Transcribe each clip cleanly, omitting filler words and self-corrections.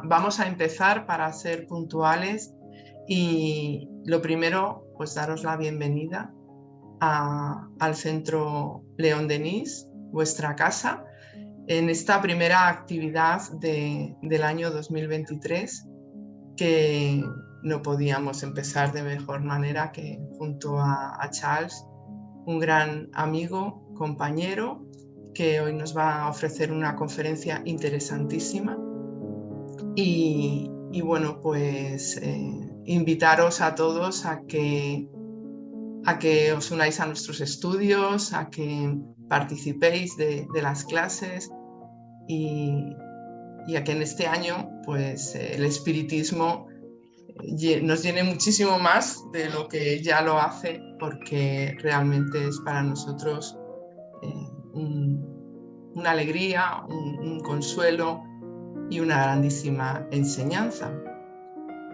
Vamos a empezar para ser puntuales y lo primero, pues daros la bienvenida al Centro León Denis, vuestra casa, en esta primera actividad del año 2023, que no podíamos empezar de mejor manera que junto a Charles, un gran amigo, compañero, que hoy nos va a ofrecer una conferencia interesantísima. Y bueno, pues invitaros a todos a que os unáis a nuestros estudios, a que participéis de las clases y a que en este año pues el espiritismo nos llene muchísimo más de lo que ya lo hace, porque realmente es para nosotros una alegría, un consuelo y una grandísima enseñanza.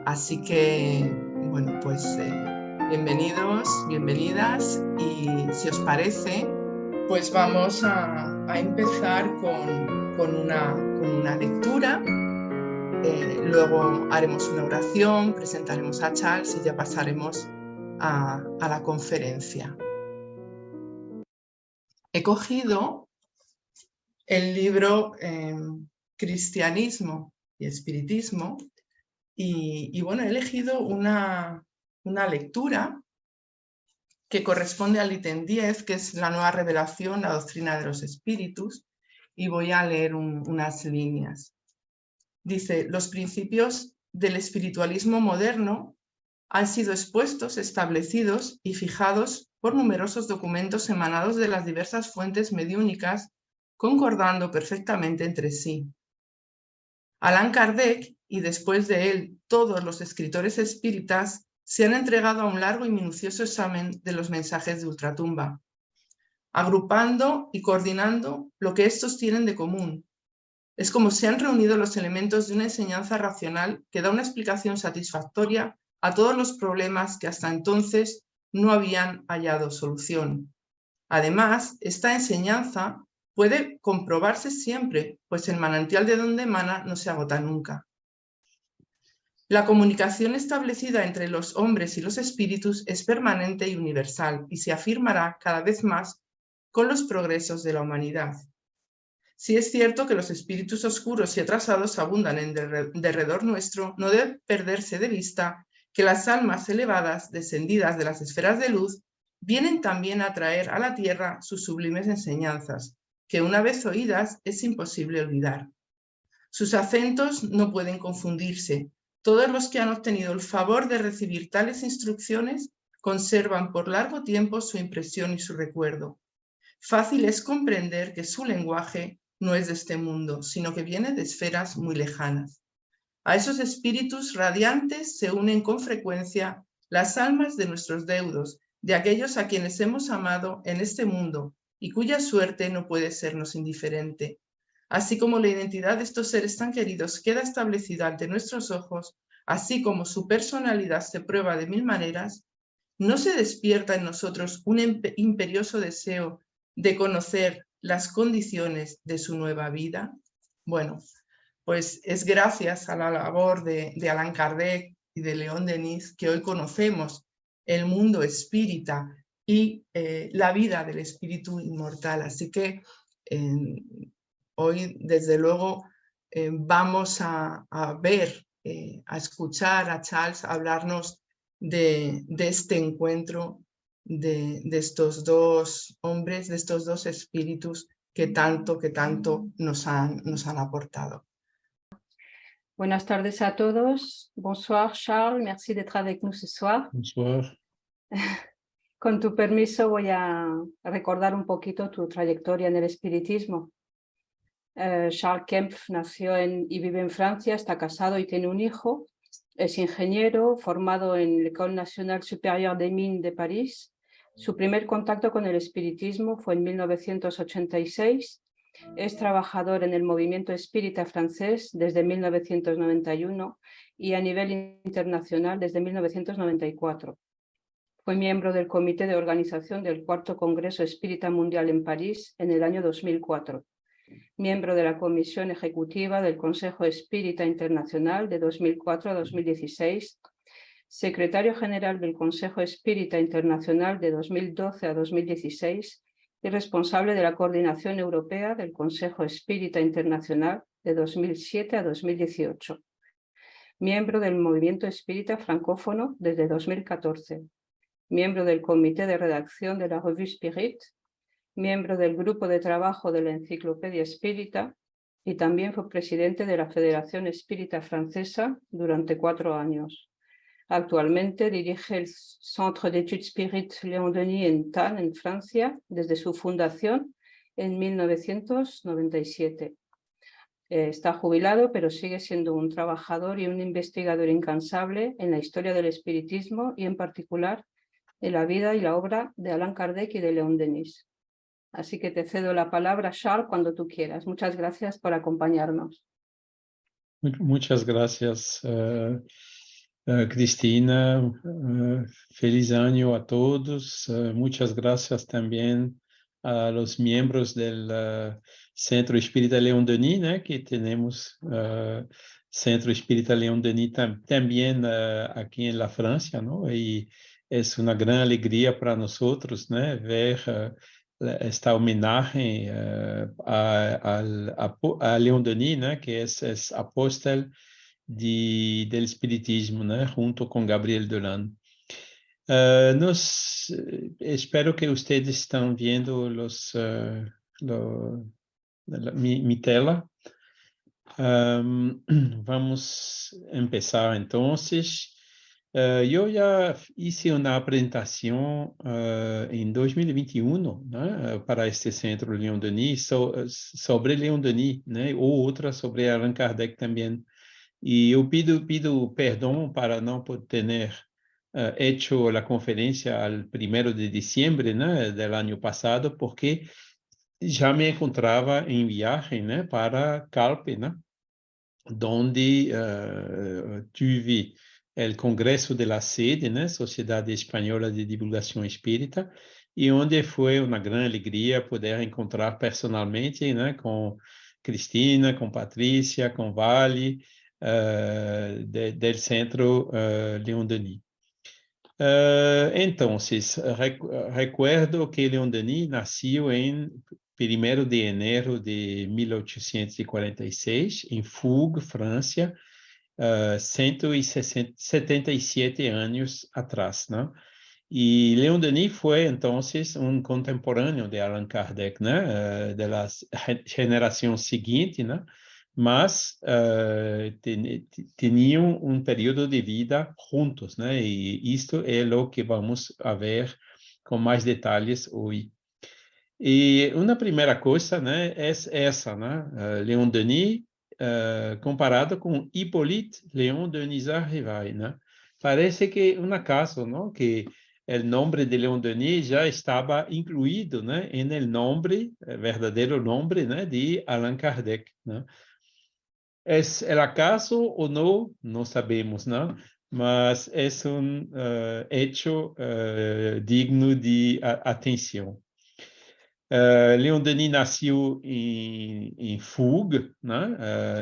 Así que, bueno, pues bienvenidos, bienvenidas, y si os parece, pues vamos a empezar con una lectura. Luego haremos una oración, presentaremos a Charles y ya pasaremos a la conferencia. He cogido el libro Cristianismo y Espiritismo y bueno, he elegido una lectura que corresponde al ítem 10, que es la nueva revelación, la doctrina de los espíritus, y voy a leer unas líneas. Dice: los principios del espiritualismo moderno han sido expuestos, establecidos y fijados por numerosos documentos emanados de las diversas fuentes mediúnicas, concordando perfectamente entre sí. Allan Kardec, y después de él todos los escritores espíritas, se han entregado a un largo y minucioso examen de los mensajes de ultratumba, agrupando y coordinando lo que estos tienen de común. Es como se han reunido los elementos de una enseñanza racional que da una explicación satisfactoria a todos los problemas que hasta entonces no habían hallado solución. Además, esta enseñanza puede comprobarse siempre, pues el manantial de donde emana no se agota nunca. La comunicación establecida entre los hombres y los espíritus es permanente y universal, y se afirmará cada vez más con los progresos de la humanidad. Si es cierto que los espíritus oscuros y atrasados abundan en derredor nuestro, no debe perderse de vista que las almas elevadas, descendidas de las esferas de luz, vienen también a traer a la tierra sus sublimes enseñanzas, que una vez oídas es imposible olvidar. Sus acentos no pueden confundirse. Todos los que han obtenido el favor de recibir tales instrucciones conservan por largo tiempo su impresión y su recuerdo. Fácil es comprender que su lenguaje no es de este mundo, sino que viene de esferas muy lejanas. A esos espíritus radiantes se unen con frecuencia las almas de nuestros deudos, de aquellos a quienes hemos amado en este mundo y cuya suerte no puede sernos indiferente. Así como la identidad de estos seres tan queridos queda establecida ante nuestros ojos, así como su personalidad se prueba de mil maneras, ¿no se despierta en nosotros un imperioso deseo de conocer las condiciones de su nueva vida? Bueno, pues es gracias a la labor de Allan Kardec y de León Denis que hoy conocemos el mundo espírita y la vida del espíritu inmortal. Así que hoy, desde luego, vamos a ver, a escuchar a Charles hablarnos de este encuentro de estos dos hombres, de estos dos espíritus que tanto nos han aportado. Buenas tardes a todos. Bonsoir, Charles. Merci d'être avec nous ce soir. Bonsoir. Con tu permiso voy a recordar un poquito tu trayectoria en el espiritismo. Charles Kempf nació y vive en Francia, está casado y tiene un hijo. Es ingeniero, formado en l'École Nationale Supérieure des Mines de París. Su primer contacto con el espiritismo fue en 1986. Es trabajador en el movimiento espírita francés desde 1991 y a nivel internacional desde 1994. Fue miembro del comité de organización del Cuarto Congreso Espírita Mundial en París en el año 2004. miembro de la Comisión Ejecutiva del Consejo Espírita Internacional de 2004 a 2016, secretario general del Consejo Espírita Internacional de 2012 a 2016 y responsable de la Coordinación Europea del Consejo Espírita Internacional de 2007 a 2018. Miembro del Movimiento Espírita Francófono desde 2014. Miembro del Comité de Redacción de la Revue Spirit, miembro del Grupo de Trabajo de la Enciclopedia Espírita y también fue presidente de la Federación Espírita Francesa durante 4 años. Actualmente dirige el Centre d'Études Spirit Léon Denis en Thann, en Francia, desde su fundación en 1997. Está jubilado, pero sigue siendo un trabajador y un investigador incansable en la historia del espiritismo y en particular en la vida y la obra de Allan Kardec y de Léon Denis. Así que te cedo la palabra, Charles, cuando tú quieras. Muchas gracias por acompañarnos. Muchas gracias, Cristina. Feliz año a todos. Muchas gracias también a los miembros del Centro Espírita Léon Denis, né, que tenemos Centro Espírita Léon Denis también aquí en la Francia, ¿no? Y es una gran alegría para nosotros, né, ver esta homenaje a Léon Denis, né, que es apóstol del espiritismo, né, junto con Gabriel Dolan. Espero que ustedes están viendo mi tela. Vamos a empezar entonces. Yo ya hice una presentación en 2021, né, para este Centro Léon Denis sobre Léon Denis, né, ou outra sobre Allan Kardec também. Y yo pido perdón para no tener hecho la conferencia al 1 de diciembre, ¿no?, del año pasado, porque ya me encontraba en viaje, ¿no?, para Calpe, ¿no?, donde tuve el Congreso de la Sede, ¿no?, Sociedad Española de Divulgación Espírita, y donde fue una gran alegría poder encontrar personalmente, ¿no?, con Cristina, con Patricia, con Vale, del Centro Léon Denis. Entonces, recuerdo que Léon Denis nació en 1 de enero de 1846, en Fougue, Francia, 177 años atrás, ¿no? Y Léon Denis fue entonces un contemporáneo de Allan Kardec, ¿no?, de la generación siguiente, ¿no?, mas tenían un periodo de vida juntos, ¿no? Y esto es lo que vamos a ver con más detalles hoy. Y una primera cosa, ¿no?, es esa, ¿no? Léon Denis comparado con Hippolyte Léon Denisard Rivail, ¿no? Parece que un acaso, ¿no?, que el nombre de Léon Denis ya estaba incluido, ¿no?, en el nombre, el verdadero nombre, ¿no?, de Allan Kardec, ¿no? ¿Es el acaso o no? No sabemos, ¿no? Mas es un hecho digno de atención. Léon Denis nació en Fougue, ¿no?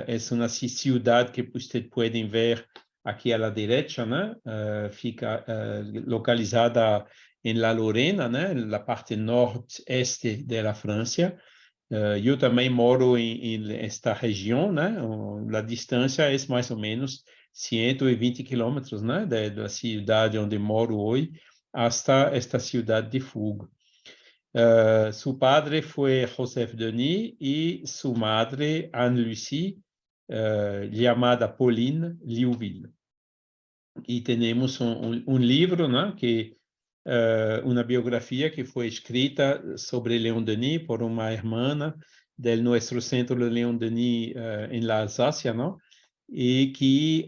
Es una ciudad que usted pueden ver aquí a la derecha, ¿no? Fica localizada en la Lorena, ¿no?, en la parte noreste de la Francia. Eu também moro em esta região, né? A distância é mais ou menos 120 quilômetros, né, da cidade onde moro hoje hasta esta cidade de Fougue. Su padre foi Joseph Denis e su madre Anne-Lucie, chamada Pauline Liouville. E temos livro, né, que una biografía que fue escrita sobre Léon Denis por una hermana de nuestro centro de Léon Denis en la Alsacia, ¿no?, y que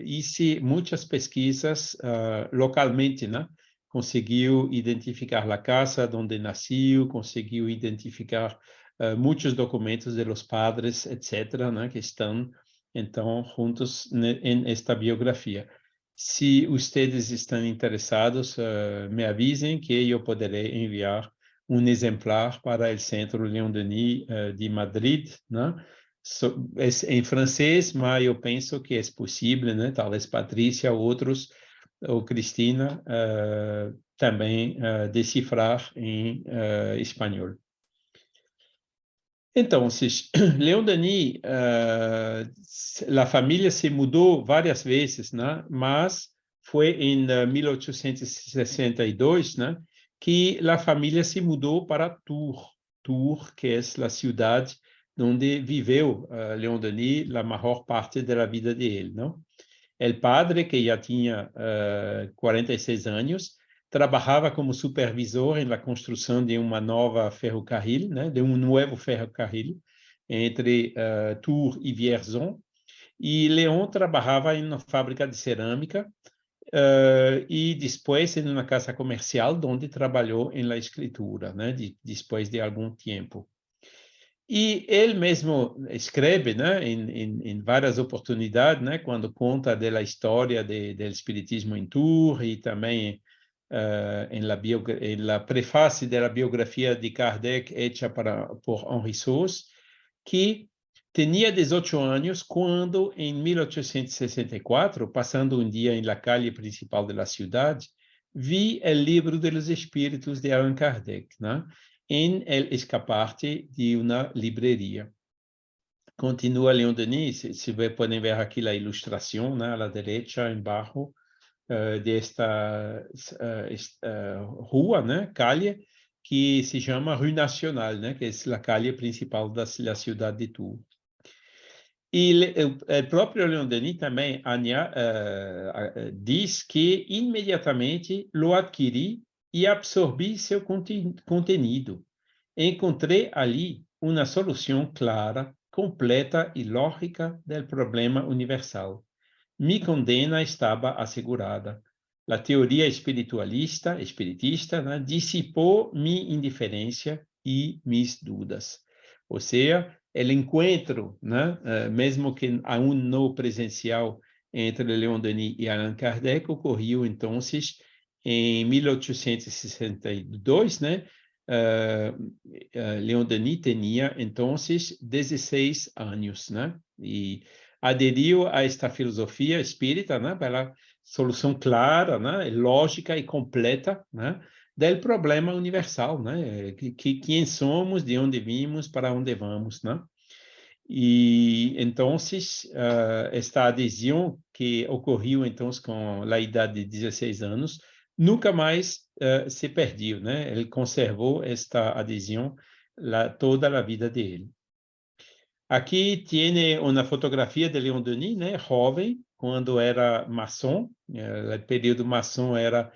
hice muchas pesquisas localmente, ¿no? Consiguió identificar la casa donde nació, consiguió identificar muchos documentos de los padres, etcétera, ¿no?, que están entonces juntos en esta biografía. Se ustedes estão interessados, me avisem que eu poderei enviar exemplar para o Centro Leon Denis de Madrid, né? É em francês, mas eu penso que é possível, né? Talvez Patrícia, outros, ou Cristina, também decifrar em espanhol. Então, Leon Denis, a família se mudou várias vezes, né? Mas foi em 1862, né, que a família se mudou para Tours, que é a cidade onde viveu Leon Denis a maior parte da vida dele, não? O padre, que já tinha 46 anos, trabalhava como supervisor na construção de uma nova ferrocarril, né, de um novo ferrocarril entre Tours e Vierzon, e Leon trabalhava em uma fábrica de cerâmica e depois em uma casa comercial onde trabalhou em la escritura, né, depois de algum tempo. E ele mesmo escreve, né, em várias oportunidades, né, quando conta da história do espiritismo em Tours e também em la prefácio da biografia de Kardec hecha por Henri Sauce, que tinha 18 anos quando, em 1864, passando um dia em la calle principal da cidade, vi o livro dos Espíritos de Allan Kardec, né, em el escaparte de uma livraria. Continua Leon Denis, se podem ver aqui a ilustração, né, à direita, embaixo, desta rua, né, calle, que se chama Rue Nacional, né, que é a calle principal da cidade de Tours. E o próprio Leon Denis também diz que imediatamente lo adquiri e absorvi seu conteúdo. Encontrei ali uma solução clara, completa e lógica do problema universal. Mi condena estava assegurada. A teoria espiritista, né, dissipou minha indiferença e minhas dúvidas. Ou seja, o encontro, né, mesmo que aún não presencial, entre Leon Denis e Allan Kardec, ocorreu, então, em 1862, né? Leon Denis tinha, então, 16 anos, né? E aderiu a esta filosofia espírita, né, pela solução clara, né, lógica e completa, né, do problema universal, né, quem somos, de onde vimos, para onde vamos, né? E então esta adesão que ocorreu então com a idade de 16 anos nunca mais se perdeu, né? Ele conservou esta adesão toda a vida dele. Aqui tem uma fotografia de Leon Denis, né, jovem, quando era maçom. O período maçom era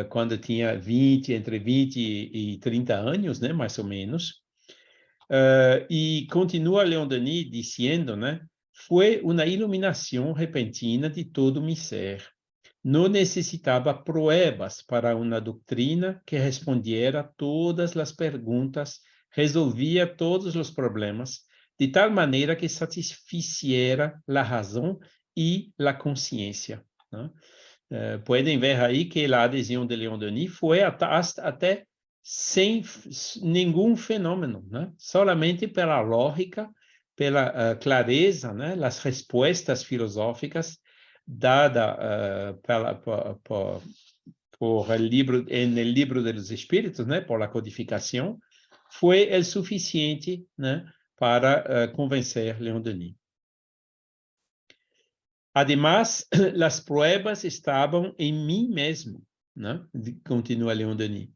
quando tinha entre 20 e 30 anos, né, mais ou menos. E continua Leon Denis dizendo, né, foi uma iluminação repentina de todo o meu ser. Não necessitava provas para uma doutrina que respondiera todas as perguntas, resolvia todos os problemas, de tal maneira que satisficiera a razão e a consciência. Né? Podem ver aí que a adesão de Leon Denis foi até sem nenhum fenômeno, né? Solamente pela lógica, pela clareza, né? As respostas filosóficas dada por el libro, en el libro de los espíritos, né? Por la codificação, foi o suficiente, né? Para convencer Leon Denis. Además, as pruebas estavam em mim mesmo, né? Continua Leon Denis.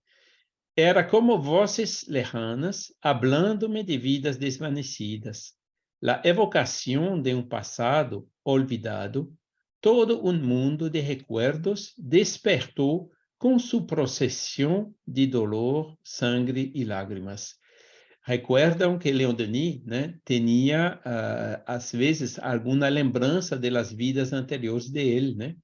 Era como vozes lejanas, hablando-me de vidas desvanecidas, a evocação de passado olvidado, todo um mundo de recuerdos despertou com sua procissão de dolor, sangue e lágrimas. Recuerdam que Leon Denis, né, tinha, às vezes, alguma lembrança das vidas anteriores dele, né?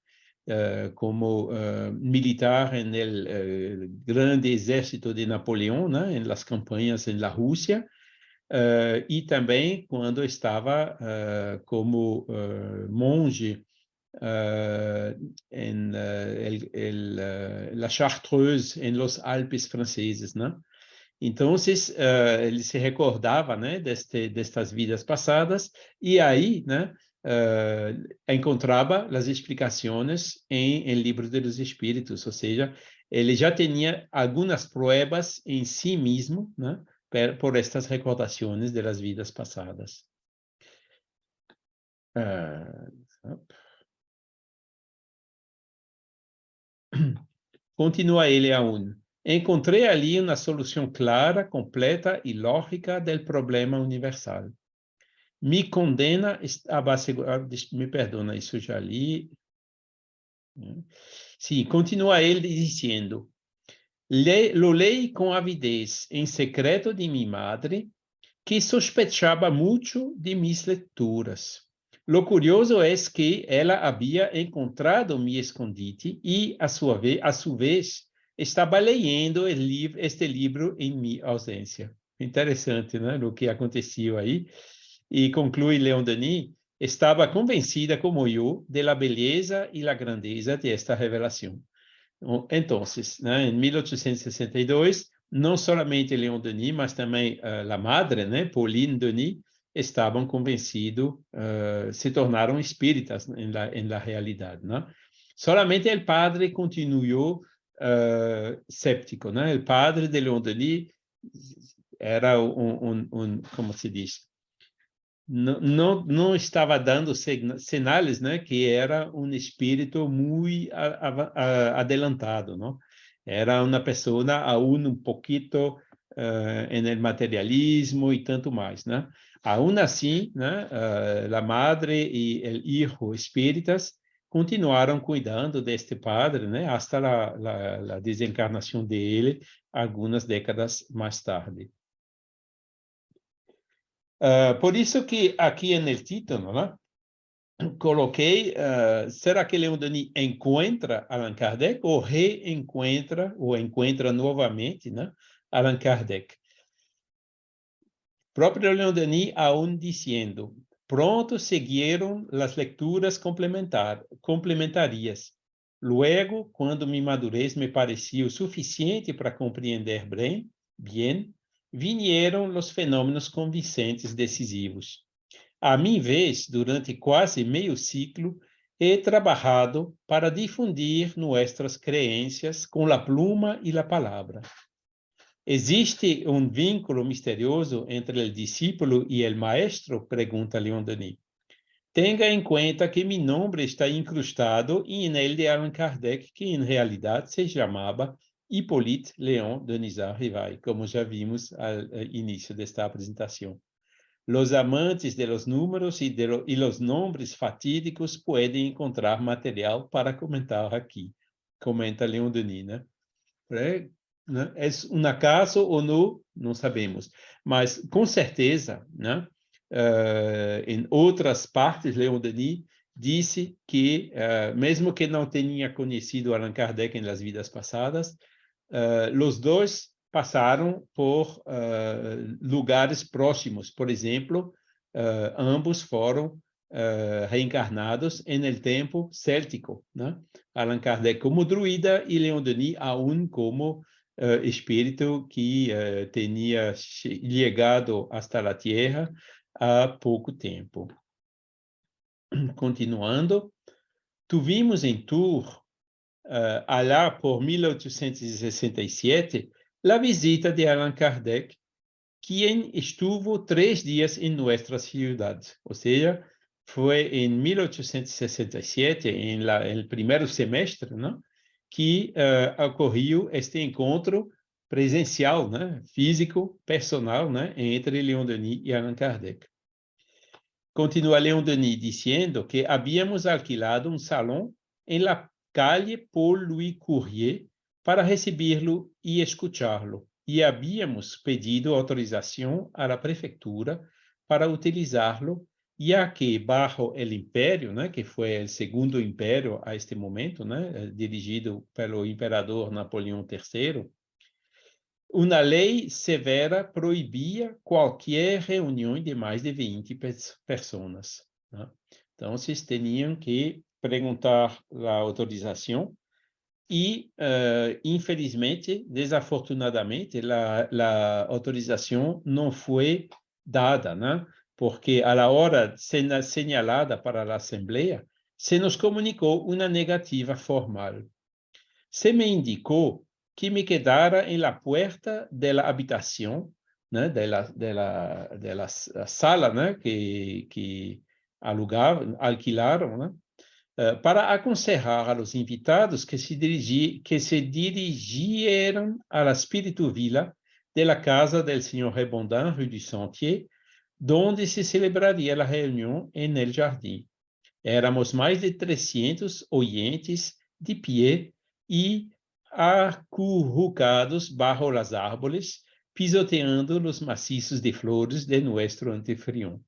Como militar no grande exército de Napoleão, né, em las campanhas na Rússia, e também quando estava como monge em la Chartreuse, em los Alpes franceses, né? Então, ele se recordava, né, destas vidas passadas, e aí, né, encontrava as explicações em Livro dos Espíritos, ou seja, ele já tinha algumas provas em si mesmo, né, por estas recordações das vidas passadas. Continua ele aún. Encontrei ali uma solução clara, completa e lógica do problema universal. Me condena estava assegurado, me perdona, isso já li. Sim, continua ele dizendo: lo leí com avidez em secreto de minha madre, que sospechava muito de mis leituras. Lo curioso é que ela havia encontrado mi escondite e, a sua vez, estava lendo este livro em minha ausência. Interessante, né? O que aconteceu aí. E conclui Leon Denis, estava convencida como eu da beleza e da grandeza de esta revelação. Então, né, em 1862, não somente Leon Denis, mas também a madre, né, Pauline Denis, estavam convencidos, se tornaram espíritas em la realidade. Né? Solamente o padre continuou séptico. Né? O padre de Leon Denis era como se diz, não estava dando sinais, né, que era um espírito muito adelantado, não? Era uma pessoa aún um pouquinho no materialismo e tanto mais, né? Aún assim, né, a madre e o hijo espíritas continuaram cuidando deste padre, né, até a desencarnação dele, algumas décadas mais tarde. Por isso que aqui no título, né, coloquei, será que Leon Denis encontra Allan Kardec ou reencontra, ou encontra novamente, né, Allan Kardec? Próprio Leon Denis aún dizendo, pronto seguiram as leituras complementarias. Luego, quando minha madurez me parecia o suficiente para compreender bem, vinieron os fenômenos convincentes decisivos. A minha vez, durante quase meio ciclo, he trabalhado para difundir nossas crenças com a pluma e a palavra. ¿Existe um vínculo misterioso entre o discípulo e o maestro? Pergunta Leon Denis. Tenha em conta que meu nome está incrustado em el de Allan Kardec, que em realidade se chamava Hippolyte Léon Denisard Rivail, como já vimos ao início desta apresentação. Os amantes de los números e los nombres fatídicos podem encontrar material para comentar aqui. Comenta Leon Denis, né? É um acaso ou não? Não sabemos. Mas, com certeza, né? Em outras partes, Leon Denis disse que, mesmo que não tenha conhecido Allan Kardec em las vidas passadas, os dois passaram por lugares próximos. Por exemplo, ambos foram reencarnados em el tempo céltico, né? Allan Kardec como druida e Leon Denis aún como espírito que tinha chegado hasta a Terra há pouco tempo. Continuando, tivemos em Tours, allá por 1867, a visita de Allan Kardec, quem estuvo 3 dias em nossa cidade. Ou seja, foi em 1867, no primeiro semestre, né, que ocorreu este encontro presencial, né, físico, personal, né, entre Leon Denis e Allan Kardec. Continua Leon Denis dizendo que havíamos alquilado um salão em la calle Paul-Louis Courier para recebê-lo e escutá-lo, e havíamos pedido autorização à prefeitura para utilizá-lo, já que, bajo o Império, né, que foi o segundo império a este momento, né, dirigido pelo imperador Napoleão III, uma lei severa proibia qualquer reunião de mais de 20 pessoas. Né? Então, vocês tinham que perguntar a autorização e, infelizmente, desafortunadamente, a autorização não foi dada, né? Porque, à hora señalada para a Assembleia, se nos comunicou uma negativa formal. Se me indicou que me quedara em la puerta de la habitación, né, de la sala, né, que alquilaram, né, para aconselhar a los invitados que se dirigieran a la Espírito Villa de la casa del señor Rebondin, rue du Sentier, donde se celebraria a reunião en el jardim. Éramos mais de 300 oyentes de pie e acurrucados bajo las árboles, pisoteando los macizos de flores de nuestro anfitrión.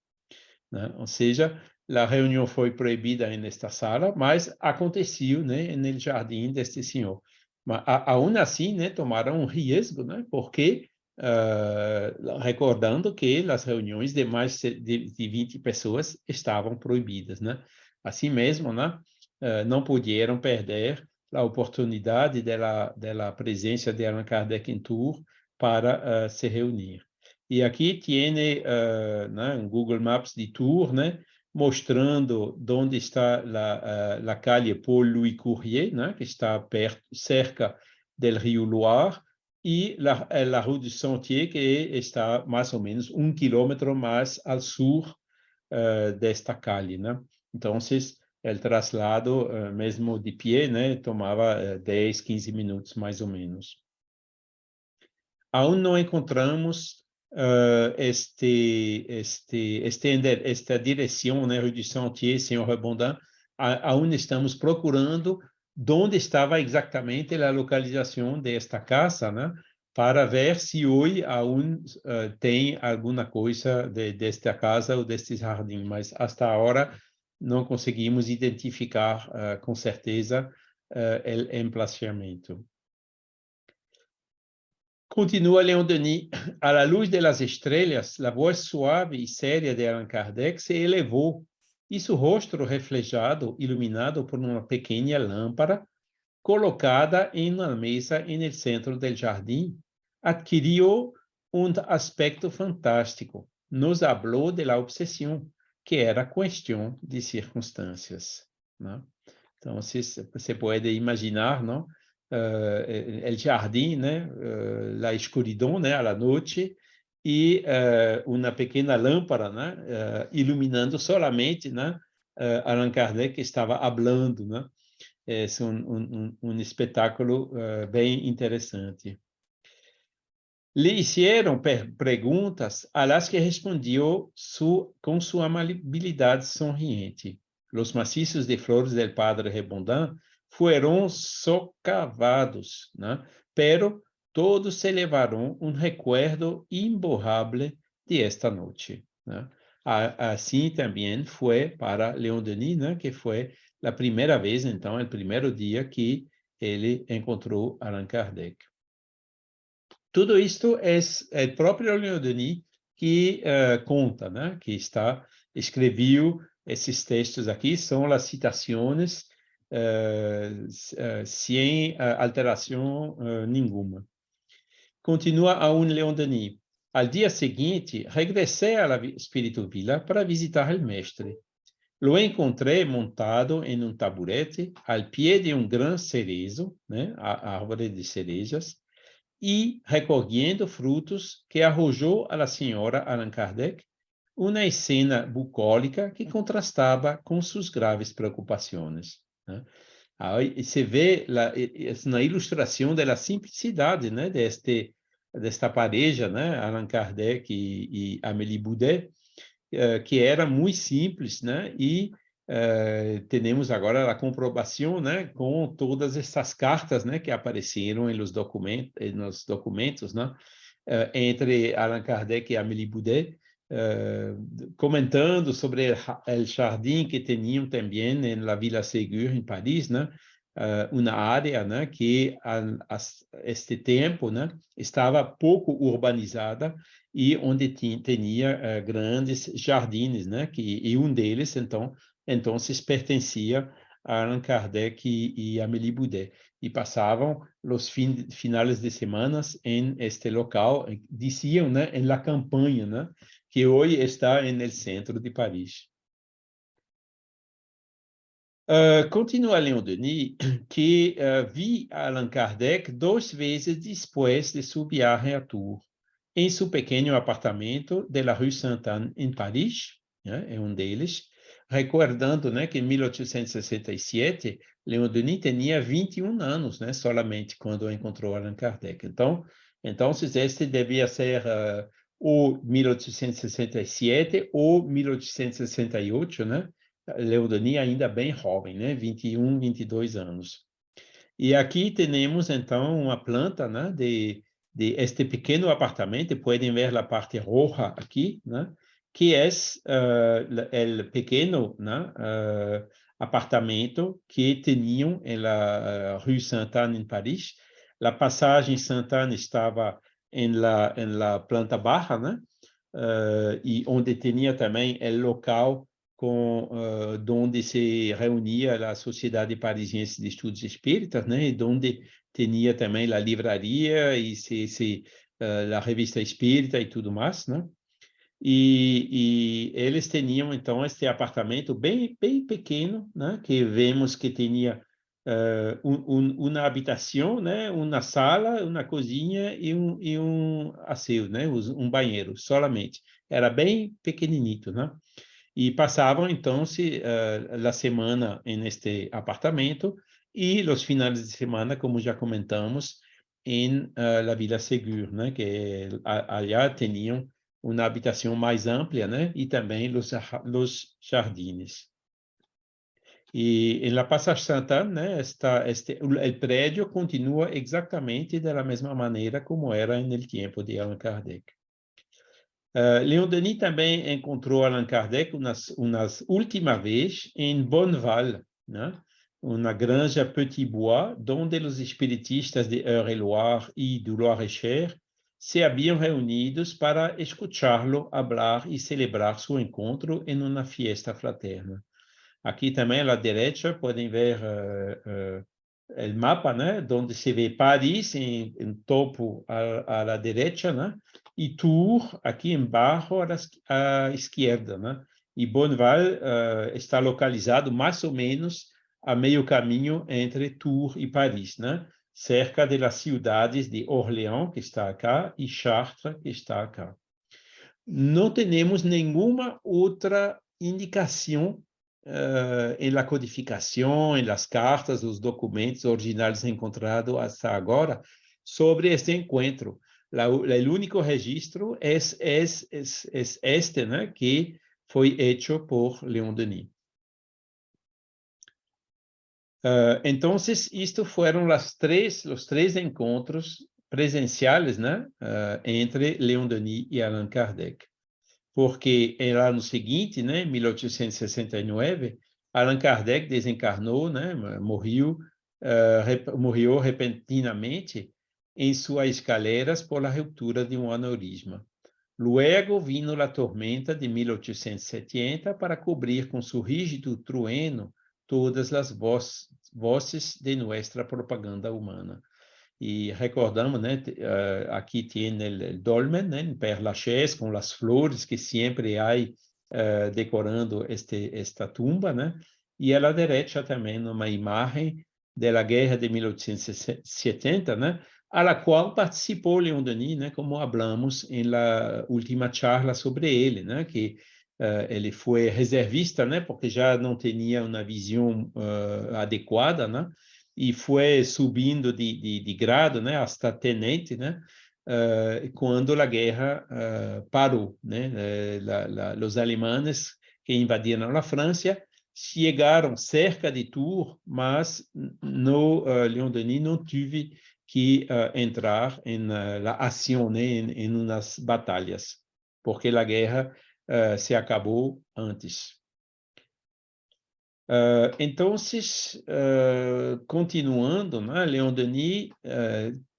Né? Ou seja, a reunião foi proibida nesta sala, mas aconteceu, né, no jardim deste senhor. Mas, aún assim, né, tomaram um risco, né, porque, recordando que as reuniões de mais de 20 pessoas estavam proibidas. Né? Assim mesmo, né, não puderam perder a oportunidade da presença de Allan Kardec em Tours para se reunir. E aqui tem né, um Google Maps de Tours, né, mostrando onde está a calle Paul Louis Courier, né, que está cerca do rio Loire, e a Rue du Sentier, que está mais ou menos 1 quilômetro mais ao sul desta calle. Né? Então, o traslado, mesmo de pé, né, tomava 10, 15 minutos, mais ou menos. Aún não encontramos esta direção, né, Rue du Sentier, Senhor Rebondin, aún estamos procurando onde estava exatamente a localização desta casa, né, para ver se hoje aún tem alguma coisa desta casa ou deste jardim, mas até agora não conseguimos identificar com certeza o emplacamento. Continua Leon Denis. A la luz de las estrellas, la voz suave y seria de Allan Kardec se elevó y su rostro reflejado, iluminado por una pequeña lámpara colocada en una mesa en el centro del jardín, adquirió un aspecto fantástico. Nos habló de la obsesión, que era cuestión de circunstancias. ¿No? Entonces, se puede imaginar, ¿no? El jardim, né, a escuridão, né, à noite, e uma pequena lâmpada, né, iluminando solamente, né, Allan Kardec estava falando, né? É um espetáculo bem interessante. Le hicieron perguntas a las que respondió com sua amabilidade sonriente. Los macizos de flores del padre Rebondin fueron socavados, né? Pero todos se levaram um recuerdo imborrável de esta noite. Né? Assim também foi para Leon Denis, né? Que foi a primeira vez, então, o primeiro dia que ele encontrou Allan Kardec. Tudo isto é o próprio Leon Denis que conta, né? Que escreveu esses textos aqui, são as citações sem alteração nenhuma. Continua aún Leon Denis. Al dia seguinte, regressei à Espírito Villa para visitar o mestre. Lo encontrei montado em um taburete al pé de um gran cerezo, né, a árvore de cerejas, e recolhendo frutos que arrojou a senhora Allan Kardec uma cena bucólica que contrastava com suas graves preocupações. Né? Aí se vê na ilustração da simplicidade, né, desta pareja, né, Allan Kardec e Amélie Boudet, que era muito simples, né, e temos agora a comprovação, né, com todas essas cartas, né, que apareceram nos documentos, né, entre Allan Kardec e Amélie Boudet, comentando sobre o jardim que tinham também na Villa Ségur, em Paris, né, uma área, né, que a este tempo, né, estava pouco urbanizada e onde tinha grandes jardins, né, e um deles então pertencia a Allan Kardec e Amélie Boudet. E passavam os finais de semana em este local, diziam, né, em La Campagne, né, que hoje está no centro de Paris. Continua Léon Denis, que vi Allan Kardec 2 vezes depois de sua viagem a Tours, em seu pequeno apartamento de la Rue Sainte-Anne, em Paris, né, é deles, recordando, né, que em 1867, Léon Denis tinha 21 anos, né, solamente, quando encontrou Allan Kardec. Então este devia ser ou 1867 ou 1868, né? Léon Denis ainda bem jovem, né? 21, 22 anos. E aqui temos, então, uma planta, né, de este pequeno apartamento. Podem ver a parte roja aqui, né, que é o pequeno, né, apartamento que tinham na Rue Sainte-Anne, em Paris. A passagem Sainte-Anne estava na planta baixa, né, e onde tinha também o local onde se reunia a Sociedade Parisiense de Estudos Espíritas, né, e onde tinha também a livraria e a revista espírita e tudo mais, né? E eles tinham, então, este apartamento bem pequeno, né, que vemos que tinha uma habitação, né, uma sala, uma cozinha e aseo, né, banheiro, solamente. Era bem pequeninito, né? E passavam, então, a semana neste apartamento e os finais de semana, como já comentamos, em la Villa Ségur, né? Que allá tinham uma habitação mais ampla, né? E também os jardines. E na Passage Sainte-Anne, né, o prédio continua exatamente da mesma maneira como era no tempo de Allan Kardec. Léon Denis também encontrou Allan Kardec umas última vez em Bonneval, né? Uma granja Petit Bois, onde os espiritistas de Eure-et-Loire e do Loir-et-Cher se haviam reunidos para escutá-lo falar e celebrar seu encontro em uma fiesta fraterna. Aqui também à direita podem ver o mapa, né? Onde se vê Paris em topo à direita, né? E Tours aqui embaixo à esquerda, né? E Bonneval está localizado mais ou menos a meio caminho entre Tours e Paris, né? Cerca das cidades de Orléans, que está acá, e Chartres, que está acá. Não temos nenhuma outra indicação em la codificação, em las cartas, os documentos originais encontrados até agora sobre este encontro. O único registro é este, né, que foi feito por Léon Denis. Então, isto foram os três encontros presenciais, né, entre Léon Denis e Allan Kardec. Porque no ano seguinte, né, 1869, Allan Kardec desencarnou, né, morreu repentinamente em suas escaleras por a ruptura de um aneurisma. Luego vino a tormenta de 1870 para cobrir com seu rígido trueno todas as vozes de nossa propaganda humana. E recordamos, né, aqui tem o dolmen, né, em Père Lachaise, com as flores que sempre há decorando esta tumba, né? E à direita também uma imagem da guerra de 1870, né, a qual participou Léon Denis, né, como falamos na última charla sobre ele, né, que ele foi reservista, né, porque já não tinha uma visão adequada, né? E foi subindo de grado, né, hasta tenente, né, quando a guerra parou, né, os alemães que invadiram a França chegaram cerca de Tours, mas Léon Denis não teve que entrar na ação, né, em umas batalhas, porque a guerra se acabou antes. Então, continuando, né, Léon Denis,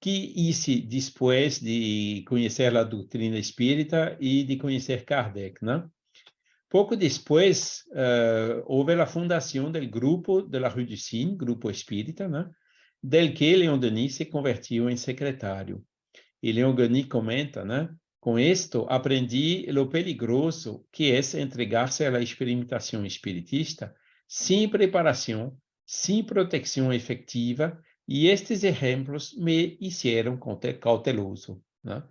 que isso depois de conhecer a doutrina espírita e de conhecer Kardec, né? Pouco depois, houve a fundação do grupo de la Rue du Cygne, grupo espírita, né? Del que Leon Denis se convertiu em secretário. E Leon Denis comenta, né? Com isto, aprendi lo peligroso que é entregar-se à experimentação espiritista sem preparação, sem proteção efetiva, e estes exemplos me hicieron cauteloso, né?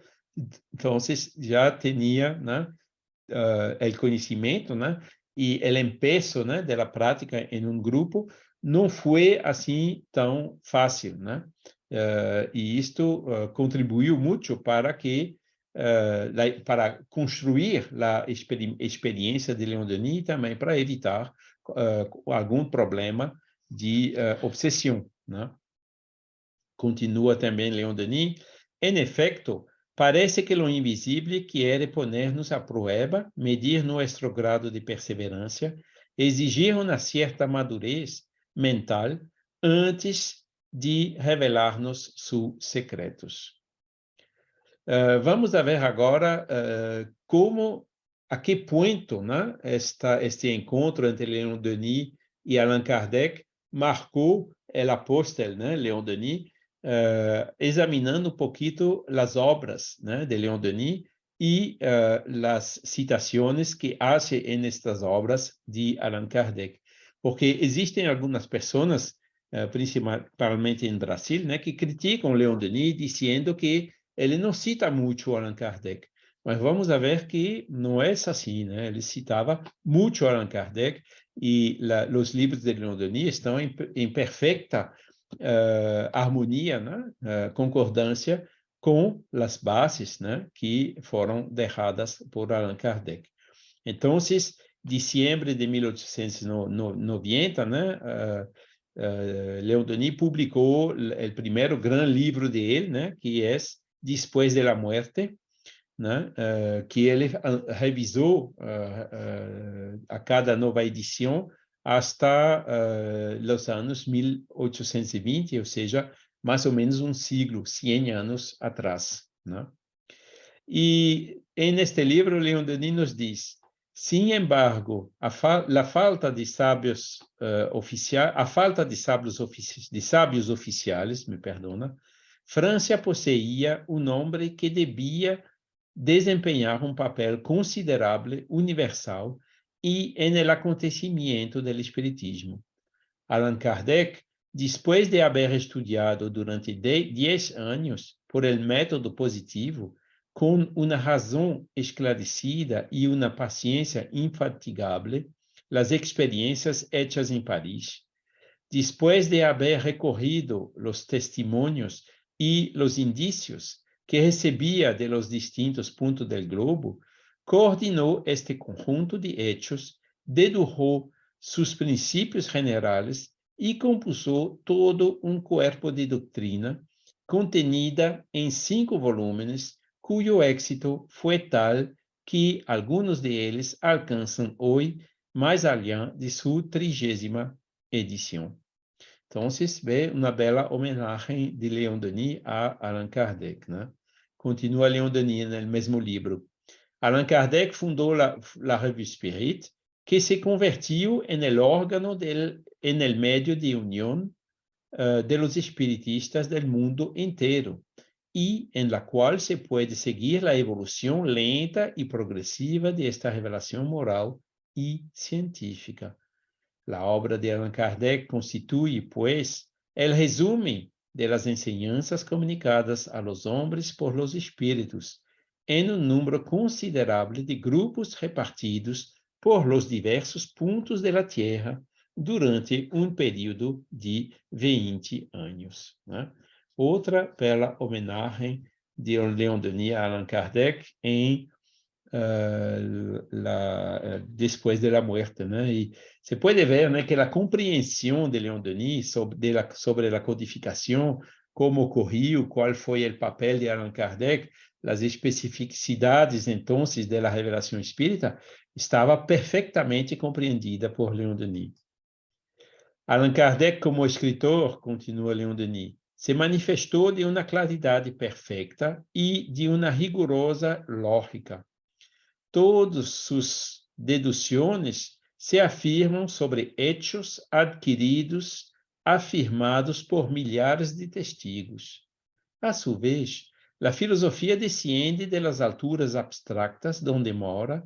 Então, já tinha, né, o conhecimento, né, e o empenho, né, da prática em um grupo não foi assim tão fácil, né? E isto contribuiu muito para que para construir a experiência de Leon Denis e também para evitar algum problema de obsessão, né? Continua também Leon Denis. En efecto, parece que lo invisible quiere ponernos a prueba, medir nuestro grado de perseverancia, exigir una cierta madurez mental antes de revelar-nos sus secretos. Vamos ver agora a que ponto, né, este encontro entre Leon Denis e Allan Kardec marcou o apóstolo, né, Leon Denis, examinando um pouquinho as obras, né, de Leon Denis e as citações que hace en estas obras de Allan Kardec. Porque existem algumas pessoas, principalmente em Brasil, né, que criticam Leon Denis dizendo que ele não cita muito Allan Kardec. Mas vamos ver que não é assim, né? Ele citava muito Allan Kardec e os livros de Leon Denis estão em perfeita harmonia, né? Concordância com as bases, né, que foram deixadas por Allan Kardec. Então, dezembro de 1890, né, Leon Denis publicou o primeiro grande livro dele, né, que é Después de la Muerte, né, que ele revisou a cada nova edição hasta os anos 1820, ou seja, mais ou menos um siglo, 100 anos atrás, né? E neste livro, Leon Denis nos diz: sin embargo, a falta de sábios oficiais, me perdona, Francia poseía un hombre que debía desempeñar un papel considerable, universal y en el acontecimiento del espiritismo. Allan Kardec, después de haber estudiado durante 10 años por el método positivo, con una razón esclarecida y una paciencia infatigable, las experiencias hechas en París, después de haber recorrido los testimonios y los indicios que recebía de los distintos puntos del globo, coordinó este conjunto de hechos, dedujo sus principios generales y compuso todo un cuerpo de doctrina contenida en 5 volúmenes, cuyo éxito fue tal que algunos de ellos alcanzan hoy más allá de su 30ª edição. Então, vê uma bela homenagem de Leon Denis a Allan Kardec, né? Continua Leon Denis no mesmo livro. Allan Kardec fundou a Revue Spirit, que se convertiu en el órgano en el medio de unión de los espiritistas del mundo entero, y en la cual se puede seguir la evolución lenta y progresiva de esta revelación moral y científica. La obra de Allan Kardec constituye, pues, el resumen de las enseñanzas comunicadas a los hombres por los espíritus, en un número considerable de grupos repartidos por los diversos puntos de la Tierra durante um período de 20 anos, né? Outra bela homenagem de Leon Denis a Allan Kardec em Después de la Muerte, né? E você pode ver, né, que a compreensão de Leon Denis sobre a codificação, como ocorreu, qual foi o papel de Allan Kardec, as especificidades, então, da revelação espírita, estava perfeitamente compreendida por Leon Denis. Allan Kardec, como escritor, continua Leon Denis, se manifestou de uma claridade perfeita e de uma rigorosa lógica. Todos sus deduções se afirmam sobre hechos adquiridos, afirmados por milhares de testigos. A su vez, la filosofía desciende de las alturas abstractas donde mora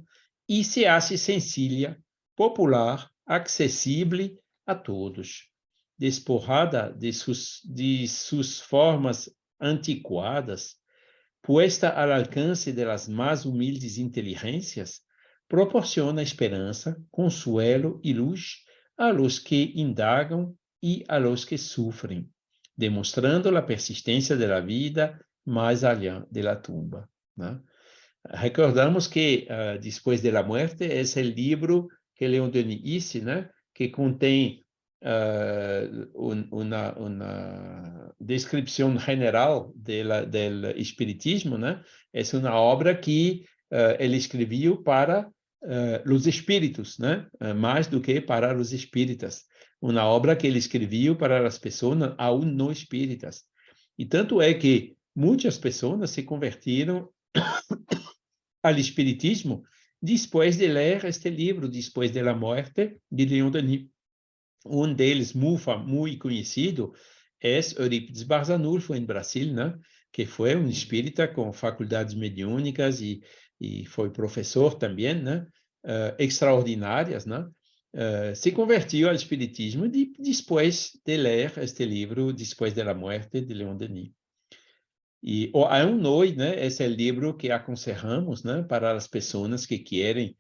y se hace sencilla, popular, accesible a todos. Despojada de sus formas antiquadas, puesta al alcance de las más humildes inteligencias, proporciona esperanza, consuelo y luz a los que indagan y a los que sufren, demonstrando a persistência da vida mais allá de la tumba, né? Recordamos que Depois de la muerte é o livro que Leon Denis hizo, né? Que contém uma descrição geral do espiritismo, né? É uma obra que ele escreveu para os espíritos, né? Mais do que para os espíritas. Uma obra que ele escreveu para as pessoas aún não espíritas. E tanto é que muitas pessoas se convertiram ao espiritismo depois de ler este livro, depois da morte de Leon Denis. Um deles, muito conhecido, é Eurípides Barzanulfo, em Brasil, né? Que foi um espírita com faculdades mediúnicas e foi professor também, né? Extraordinárias, né? Se convertiu ao espiritismo depois de ler este livro, depois da morte de Leon Denis. E Aún Hoy, né, esse é o livro que aconselhamos, né, para as pessoas que querem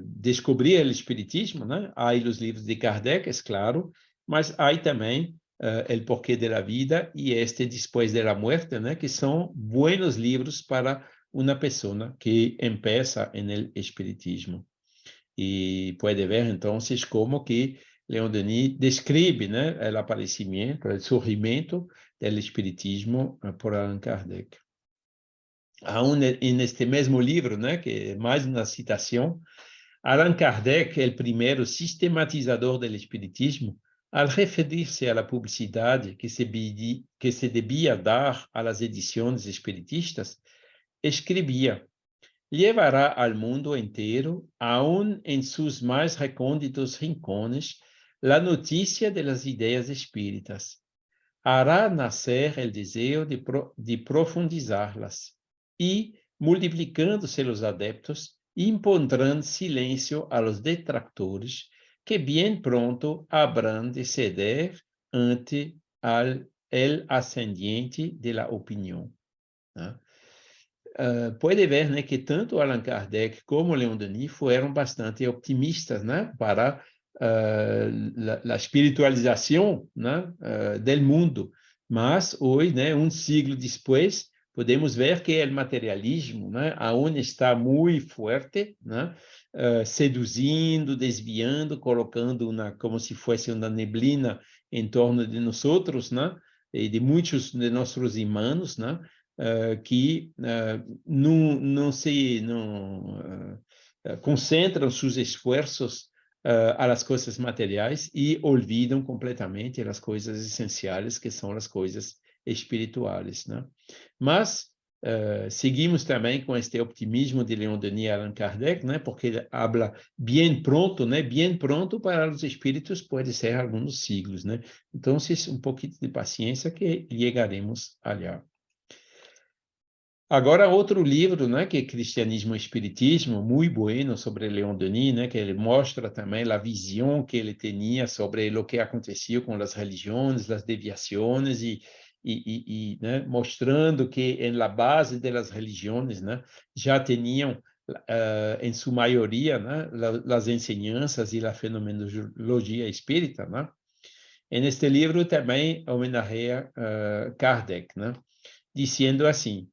descobrir o espiritismo, né? Há os livros de Kardec, é claro, mas há também El Porqué de la Vida e este Depois de la Muerte, né, que são buenos livros para uma pessoa que empieza no espiritismo. E pode ver, então, como que Leon Denis descreve, né, o aparecimento, o surgimento do espiritismo por Allan Kardec. Aún neste mesmo livro, né, que é mais uma citação, Allan Kardec é o primeiro sistematizador do espiritismo ao referir-se à publicidade que se devia dar às edições espiritistas, escrevia: llevará al mundo entero, aún en sus más recónditos rincones, la noticia de las ideas espíritas. Hará nacer el deseo de profundizarlas y, multiplicando-se los adeptos, impondrán silencio a los detractores, que bien pronto habrán de ceder ante el ascendiente de la opinión, ¿no? Pode ver, né, que tanto Allan Kardec como Leon Denis foram bastante optimistas, né, para a espiritualização, né, do mundo. Mas hoje, né, século depois, podemos ver que o materialismo, né, aonde está muito forte, né, seduzindo, desviando, colocando como se fosse uma neblina em torno de nós, né, e de muitos de nossos irmãos, né, que não concentram seus esforços às coisas materiais e olvidam completamente as coisas essenciais, que são as coisas espirituais, né? Mas seguimos também com este optimismo de Leon Denis e Allan Kardec, né? Porque ele habla bem pronto, né? Bem pronto para os espíritos pode ser alguns siglos, né? Então, pouquinho de paciência que chegaremos allá. Agora, outro livro, né, que é Cristianismo e Espiritismo, muito bueno, sobre Leon Denis, né, que ele mostra também a visão que ele tinha sobre o que acontecia com as religiões, as deviações, né, mostrando que na base das religiões, né, já tinham, em sua maioria, né, as ensinanças e a fenomenologia espírita, né? E neste livro também homenageia Kardec, né, dizendo assim: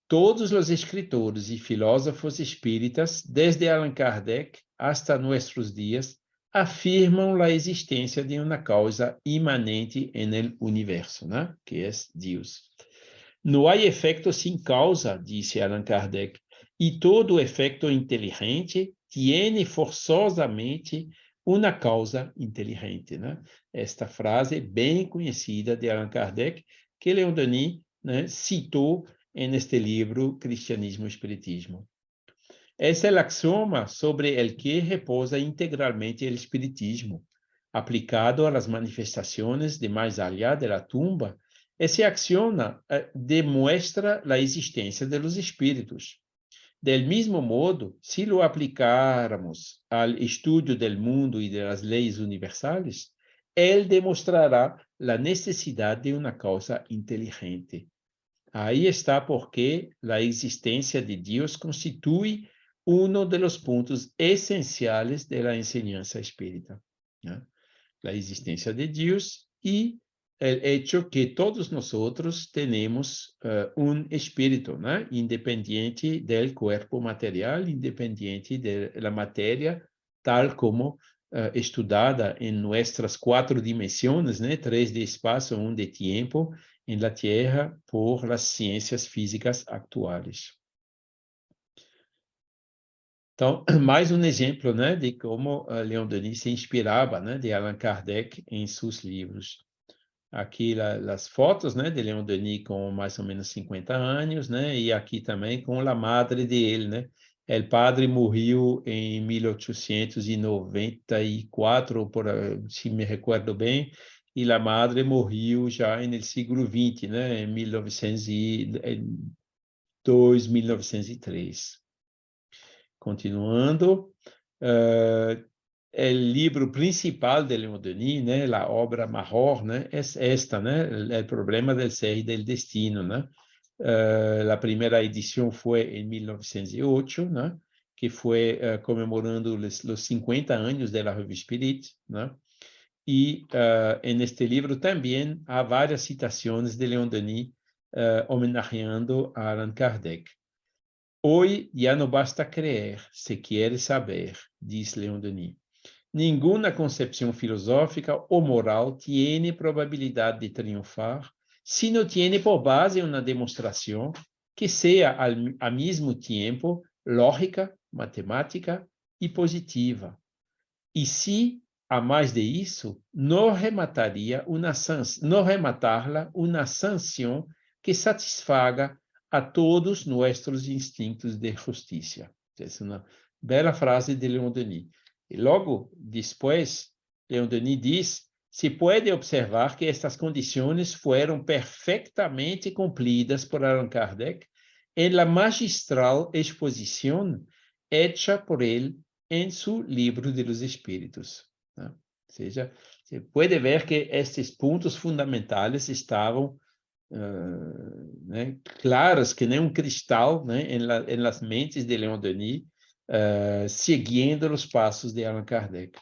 todos os escritores e filósofos espíritas, desde Allan Kardec hasta nuestros dias, afirmam a existência de uma causa imanente no universo, né? Que é Deus. Não há efeito sem causa, disse Allan Kardec, e todo efeito inteligente tiene forçosamente uma causa inteligente, né? Esta frase bem conhecida de Allan Kardec, que Leon Denis, né, citou neste livro Cristianismo e Espiritismo. Es el axioma sobre el que reposa integralmente el espiritismo. Aplicado a las manifestaciones de más allá de la tumba, ese axioma demuestra la existencia de los espíritus. Del mismo modo, si lo aplicáramos al estudio del mundo y de las leyes universales, él demostrará la necesidad de una causa inteligente. Ahí está porque la existencia de Dios constituye uno de los puntos esenciales de la enseñanza espírita, ¿no? La existencia de Dios y el hecho que todos nosotros tenemos un espíritu, ¿no? Independiente del cuerpo material, independiente de la materia, tal como estudada en nuestras 4 dimensiones, ¿no? 3 de espacio, 1 de tiempo, en la Tierra por las ciencias físicas actuales. Então, mais um exemplo, né, de como Leon Denis se inspirava, né, de Allan Kardec em seus livros. Aqui as fotos, né, de Leon Denis com mais ou menos 50 anos, né, e aqui também com a madre dele, né. O padre morreu em 1894, se me recordo bem, e a madre morreu já no século XX, né, em 1902, 1903. Continuando, o livro principal de Leon Denis, né, a obra maior, né, é esta, né, o problema do ser e do destino, né. A primeira edição foi em 1908, né, que foi comemorando os 50 anos da Revue Spirit, né. E neste livro também há várias citações de Leon Denis homenageando a Allan Kardec. Hoy ya no basta creer, se quiere saber, diz Leon Denis. Ninguna concepción filosófica o moral tiene probabilidad de triunfar si no tiene por base una demostración que sea al mismo tiempo lógica, matemática y positiva. Y si, a más de eso, no rematarla una sanción que satisfaga a todos nossos instintos de justiça. Essa é uma bela frase de Leon Denis. E logo depois, Leon Denis diz: se pode observar que estas condições foram perfeitamente cumpridas por Allan Kardec em la magistral exposição hecha por ele em seu livro de los Espíritos. Ou seja, se pode ver que estes pontos fundamentais estavam né, claras que nem cristal, né, em las mentes de Leon Denis, seguindo os passos de Allan Kardec.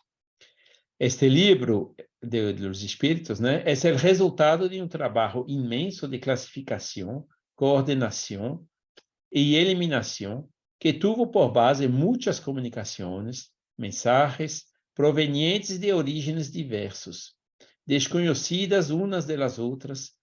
Este livro de los Espíritos, né, é o resultado de um trabalho imenso de classificação, coordenação e eliminação que tuvo por base muitas comunicações, mensagens provenientes de orígenes diversos, desconhecidas unas de las outras,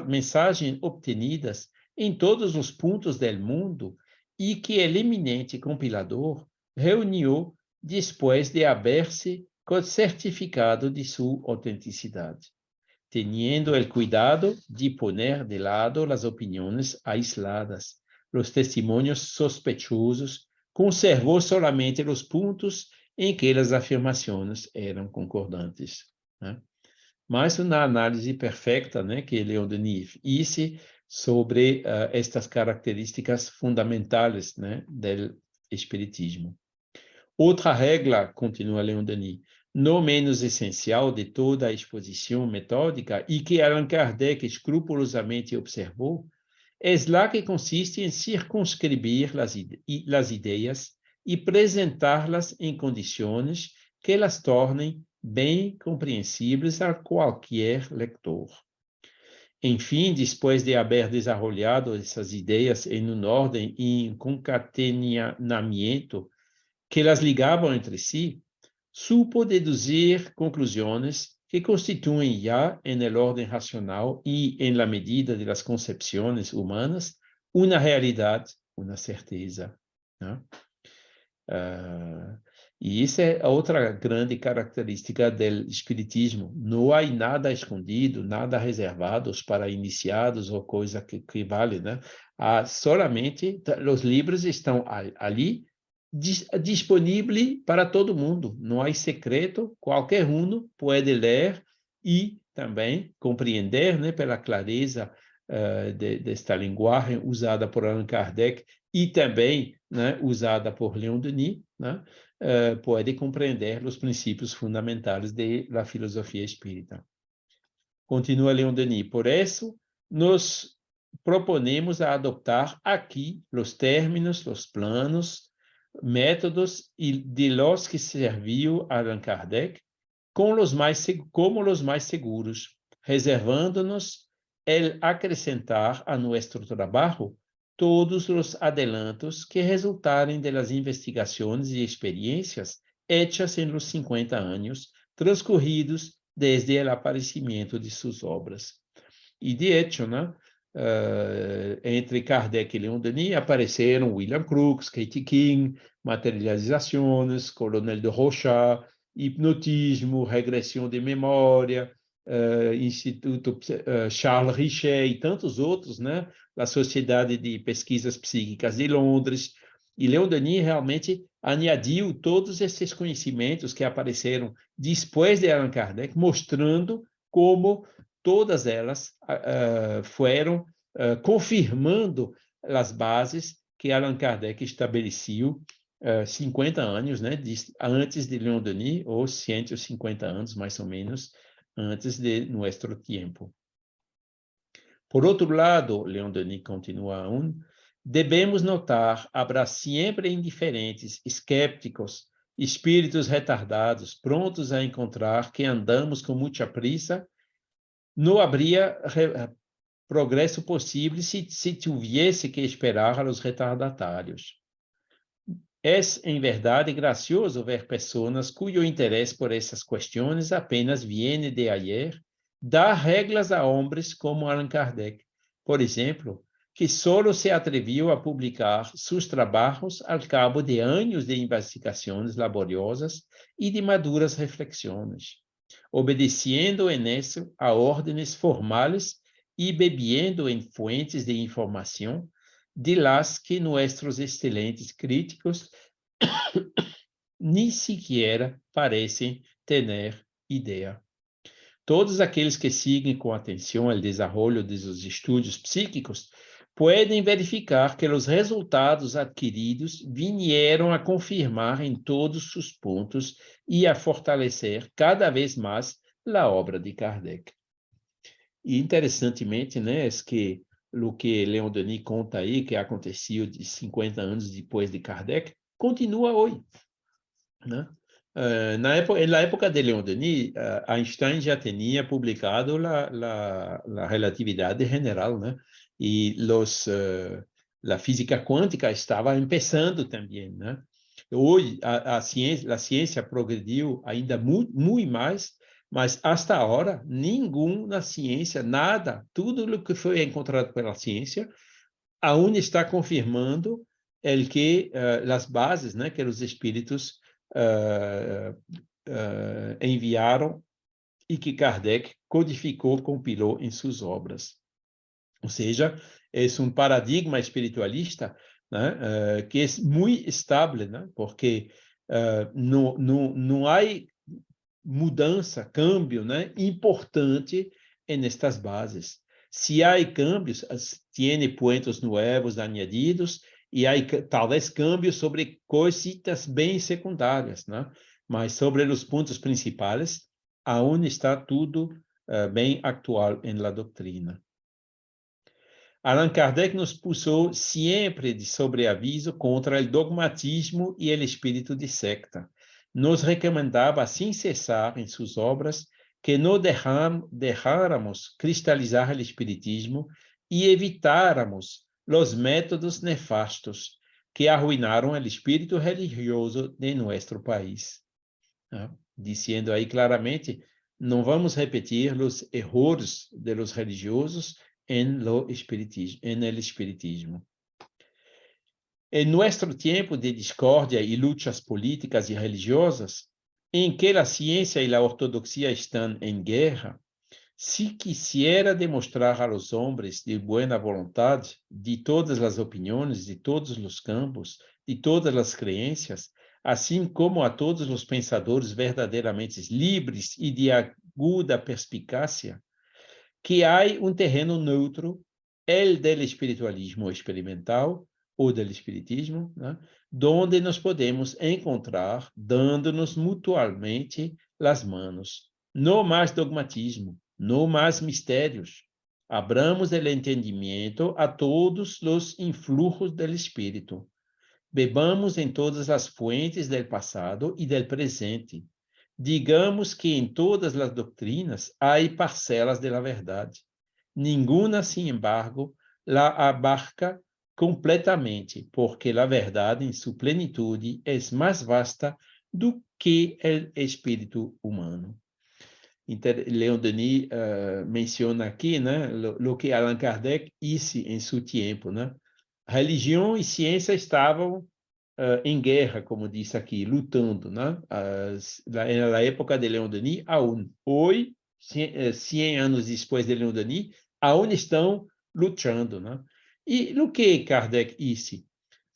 mensagens obtenidas em todos os pontos do mundo e que o eminente compilador reuniu depois de haver-se certificado de sua autenticidade, teniendo el cuidado de poner de lado as opiniões aisladas, os testemunhos sospechosos, conservou solamente os pontos em que as afirmações eram concordantes, né? Mas uma análise perfeita, né, que Leon Denis fez sobre estas características fundamentais, né, do espiritismo. Outra regra, continua Leon Denis, não menos essencial de toda a exposição metódica e que Allan Kardec escrupulosamente observou, é la que consiste em circunscrever as ideias e apresentá-las em condições que las tornem bem compreensíveis a qualquer leitor. Enfim, depois de haver desarrollado essas ideias em uma ordem e em concatenamento que las ligavam entre si, supo deduzir conclusões que constituem já, em el orden racional e em la medida de las concepções humanas, uma realidade, uma certeza, né? E isso é outra grande característica do espiritismo. Não há nada escondido, nada reservado para iniciados ou coisa que vale, né? Há solamente os livros estão ali disponíveis para todo mundo. Não há secreto, qualquer um pode ler e também compreender, né, pela clareza desta linguagem usada por Allan Kardec e também, né, usada por Leon Denis, né? Pode compreender os princípios fundamentais da filosofia espírita. Continua Leon Denis. Por isso, nos proponemos a adoptar aqui os términos, os planos, métodos de los que serviu Allan Kardec como os mais seguros, reservando-nos el acrescentar a nosso trabalho todos os adelantos que resultarem das investigações e experiências hechas em los 50 anos transcorridos desde o aparecimento de suas obras. E, de hecho, né, entre Kardec e Leon Denis apareceram William Crookes, Katie King, materializações, Coronel de Rochat, hipnotismo, regressão de memória, Instituto Charles Richet e tantos outros, né? A Sociedade de Pesquisas Psíquicas de Londres. E Leon Denis realmente añadiu todos esses conhecimentos que apareceram depois de Allan Kardec, mostrando como todas elas foram confirmando as bases que Allan Kardec estabeleceu 50 anos, né, antes de Leon Denis, ou 150 anos, mais ou menos, antes de nosso tempo. Por outro lado, Leon Denis continua devemos notar, haverá sempre indiferentes, escépticos, espíritos retardados, prontos a encontrar que andamos com muita prisa. Não haveria progresso possível se tivesse que esperar a los retardatários. É, em verdade, gracioso ver pessoas cujo interesse por essas questões apenas vem de ayer, dar regras a homens como Allan Kardec, por exemplo, que solo se atreviu a publicar seus trabalhos ao cabo de anos de investigações laboriosas e de maduras reflexões, obedecendo en isso a ordens formais e bebiendo em fuentes de informação de las que nossos excelentes críticos nem sequer parecem ter ideia. Todos aqueles que seguem com atenção o desenvolvimento dos estudos psíquicos podem verificar que os resultados adquiridos vieram a confirmar em todos os pontos e a fortalecer cada vez mais a obra de Kardec. E interessantemente, né, é que o que Leon Denis conta aí, que aconteceu de 50 anos depois de Kardec, continua hoje, né? Na época de Leon Denis, Einstein já tinha publicado a relatividade geral, né? E a física quântica estava começando também, né? Hoje a ciência progrediu ainda muito mais, mas hasta agora nenhum na ciência, nada, tudo o que foi encontrado pela ciência, ainda está confirmando que as bases, né, que os espíritos enviaram e que Kardec codificou, compilou em suas obras. Ou seja, é um paradigma espiritualista, né, que é muito estável, né, porque não há mudança, câmbio, né, importante nestas bases. Se há cambios, tem pontos novos añadidos e há talvez cambios sobre coisitas bem secundárias, né? Mas sobre os pontos principais, ainda está tudo bem atual em la doutrina. Allan Kardec nos puso sempre de sobreaviso contra o dogmatismo e o espírito de secta. Nos recomendava sem cessar em suas obras que não deixáramos cristalizar o espiritismo e evitáramos os métodos nefastos que arruinaram o espírito religioso de nosso país. Dizendo aí claramente, não vamos repetir os erros de los religiosos en el espiritismo. En nuestro tiempo de discordia y luchas políticas y religiosas, en que la ciencia y la ortodoxia están en guerra, si quisiera demostrar a los hombres de buena voluntad, de todas las opiniones, de todos los campos, de todas las creencias, assim como a todos los pensadores verdadeiramente livres e de aguda perspicácia, que há um terreno neutro, el del espiritualismo experimental, ou del espiritismo, né? Donde nos podemos encontrar, dando-nos mutuamente las manos. No mais dogmatismo, no mais mistérios. Abramos el entendimento a todos os influxos del espírito. Bebamos em todas as fuentes del passado e del presente. Digamos que em todas as doutrinas há parcelas de la verdade. Ninguna, sin embargo, la abarca completamente, porque a verdade em sua plenitude é mais vasta do que o espírito humano. Leon Denis menciona aqui, né, o que Allan Kardec disse em seu tempo, né? Religião e ciência estavam em guerra, como disse aqui, lutando, né? Na época de Leon Denis, aún. Hoje, 100 anos depois de Leon Denis, aún estão lutando, né? E o que Kardec disse?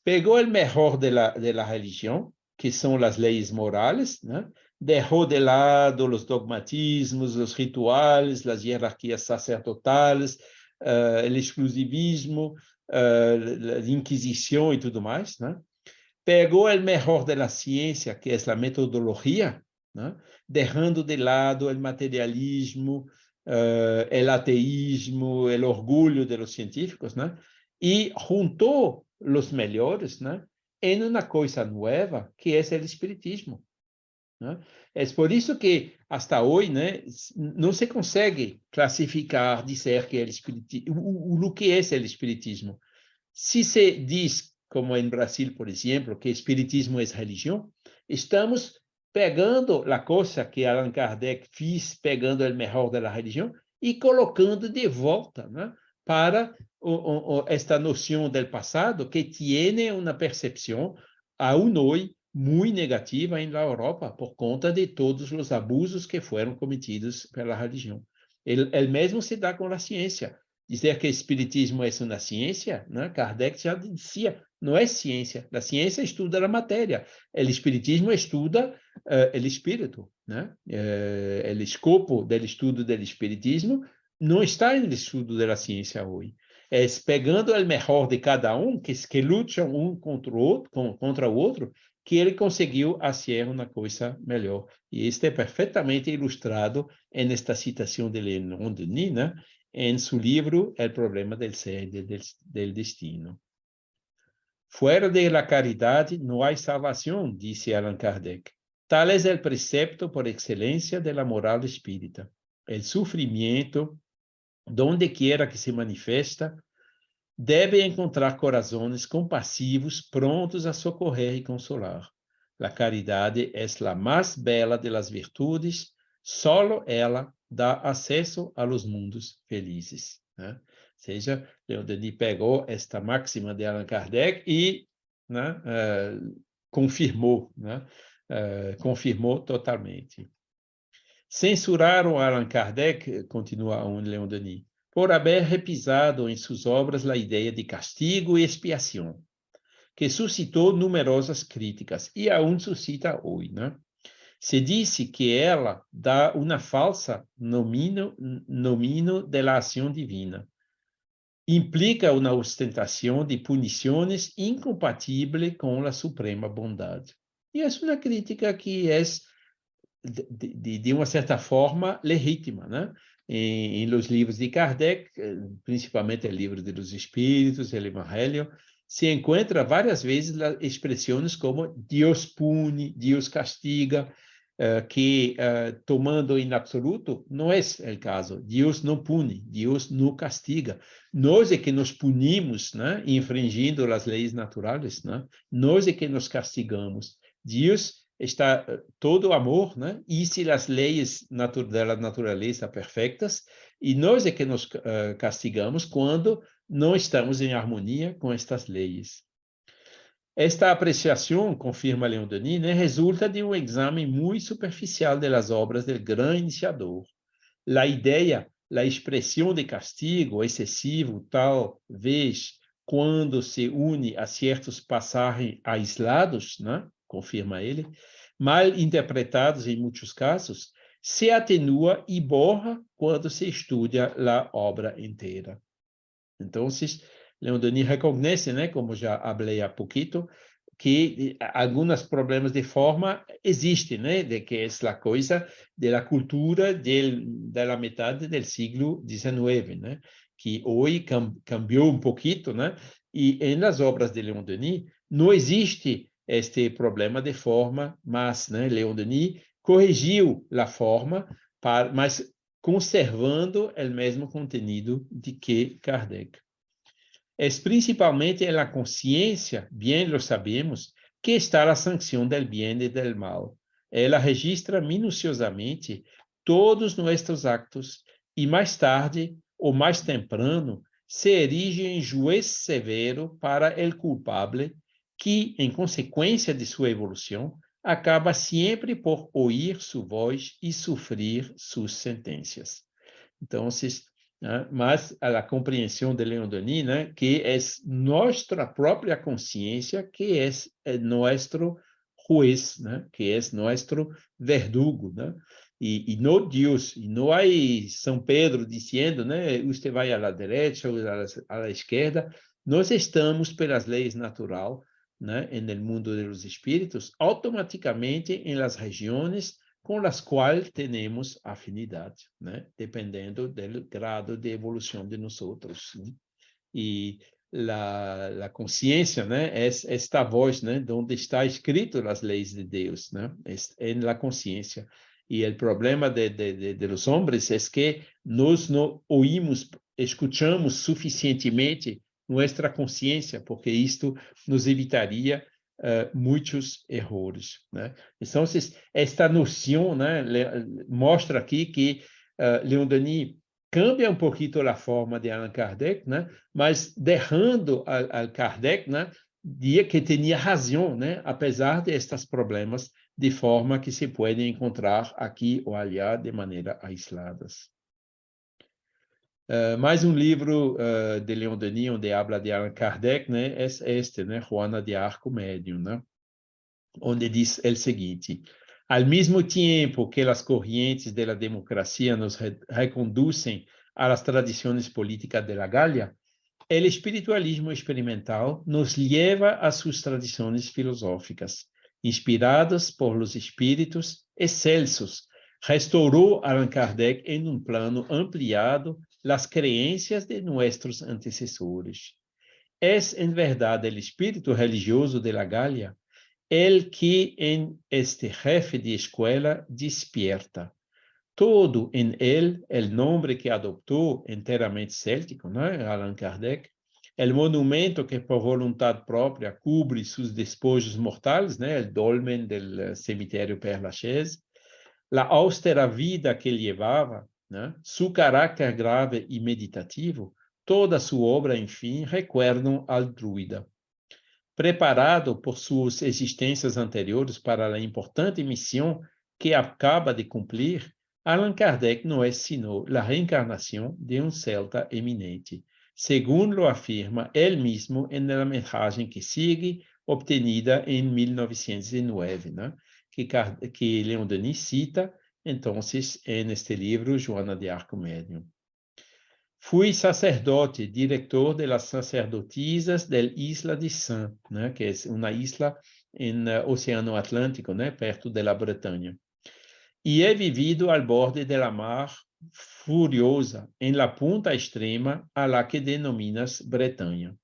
Pegou o melhor da religião, que são as leis morais, né? Deixou de lado os dogmatismos, os rituais, as hierarquias sacerdotais, o exclusivismo, a Inquisição e tudo mais, né? Pegou o melhor da ciência, que é a metodologia, né? Deixando de lado o materialismo, o ateísmo, o orgulho dos científicos, né? E juntou os melhores, né? Em uma coisa nova, que é o espiritismo. Né? É por isso que, hasta hoje, né, não se consegue classificar, dizer que é o que é o espiritismo. Se se diz, como em Brasil, por exemplo, que espiritismo é religião, estamos pegando a coisa que Allan Kardec fez, pegando o melhor da religião e colocando de volta, né, para esta noção do passado que tem uma percepção, aún hoje, muito negativa na Europa por conta de todos os abusos que foram cometidos pela religião. Ele mesmo se dá com a ciência. Dizer que o espiritismo é uma ciência, né? Kardec já dizia, não é ciência. A ciência estuda a matéria. O espiritismo estuda o espírito, né? O escopo do estudo do espiritismo não está no estudo da ciência hoje. É pegando o melhor de cada um, que lutam um contra o outro, que ele conseguiu fazer uma coisa melhor. E isso é perfeitamente ilustrado nesta citação de Leon Denis, né? Em seu livro El problema del ser e del destino. Fuera de la caridade não há salvação, disse Allan Kardec. Tal é o precepto por excelência de la moral espírita. O sofrimento, donde quiera que se manifesta, deve encontrar corazones compassivos prontos a socorrer e consolar. A caridade é a mais bela de las virtudes, solo ela dá acesso a los mundos felizes. Né? Ou seja, Leon Denis pegou esta máxima de Allan Kardec e, né, confirmou, né? Confirmou totalmente. Censuraram Allan Kardec, continua Leon Denis, por haver repisado em suas obras a ideia de castigo e expiação, que suscitou numerosas críticas e aún suscita hoje, né? Se disse que ela dá uma falsa nomino da ação divina. Implica uma ostentação de punições incompatível com a suprema bondade. E é uma crítica que é, de uma certa forma, legítima, né? Em los livros de Kardec, principalmente o livro dos Espíritos, o Evangelho, se encontra várias vezes expressões como Deus pune, Deus castiga, que, tomando em absoluto, não é o caso. Deus não pune, Deus não castiga. Nós é que nos punimos, né, infringindo as leis naturais, né? Nós é que nos castigamos. Deus está todo amor, né? E se as leis da natureza perfeitas, e nós é que nos castigamos quando não estamos em harmonia com estas leis. Esta apreciação, confirma Leon Denis, né, resulta de um exame muito superficial das obras do grande iniciador. A ideia, a expressão de castigo excessivo, talvez, quando se une a certos passagens aislados, né, confirma ele, mal interpretados em muitos casos, se atenua e borra quando se estuda a obra inteira. Então, Leon Denis reconhece, né, como já falei há pouquinho, que alguns problemas de forma existem, né, de que é a coisa da cultura da metade do século XIX, né, que hoje cambiou um pouquinho, né, e nas obras de Leon Denis não existe este problema de forma, mas, né, Leon Denis corrigiu a forma, mas conservando o mesmo conteúdo de que Kardec. É principalmente na consciência, bem lo sabemos, que está a sanção del bem e del mal. Ela registra minuciosamente todos nossos actos e mais tarde, ou mais temprano, se erige em juez severo para o culpable, que, em consequência de sua evolução, acaba sempre por ouvir sua voz e sofrer suas sentenças. Então, mas a compreensão de Leon Denis, né, que é nossa própria consciência que é nosso juez, né, que é nosso verdugo, né, e não Deus, e não há São Pedro dizendo, né, você vai à direita ou à esquerda. Nós estamos pelas leis naturais, né, no mundo dos espíritos, automaticamente em las regiões com as quais temos afinidade, né? Dependendo do grado de evolução de nós outros. Né? E a consciência, né? É esta voz, né? Onde está escrito as leis de Deus, né? É na consciência. E o problema de los homens é que nós não ouvimos, escutamos suficientemente nossa consciência, porque isto nos evitaria muitos erros, né? Então, esta noção, né, mostra aqui que Leon Denis cambia um pouquinho a forma de Allan Kardec, né, mas deixando a Kardec, né, que tinha razão, né, apesar de estes problemas de forma que se podem encontrar aqui ou allá de maneira aisladas. Mais um livro de Leon Denis, onde habla de Allan Kardec, né, é este, né, Juana de Arco Médium, né, onde diz o seguinte: ao mesmo tempo que as correntes da democracia nos reconduzem às tradições políticas da Gália, o espiritualismo experimental nos leva a suas tradições filosóficas, inspiradas por los espíritos excelsos. Restaurou Allan Kardec em um plano ampliado as crenças de nossos antecessores. É, em verdade, o espírito religioso de la Gália el que en este jefe de escuela despierta. Todo en él, el nombre que adoptó enteramente céltico, ¿no? Allan Kardec, el monumento que por voluntad propia cubre sus despojos mortales, ¿no? El dolmen del cemitério Père Lachaise, la austera vida que llevaba, ¿no? Su carácter grave y meditativo, toda su obra, enfim, recuerdan al druida. Preparado por suas existências anteriores para a importante missão que acaba de cumprir, Allan Kardec não é sino a reencarnação de um celta eminente, segundo lo afirma ele mesmo na mensagem que sigue, obtenida em 1909, né? que Leon Denis cita, então, neste livro, Joana de Arco Médium. Fui sacerdote, diretor de las sacerdotisas da Isla de Saint, né, que é uma isla no Oceano Atlântico, né, perto da Bretanha. E he vivido al borde de la mar furiosa, en la punta extrema a la que denominas Bretanha.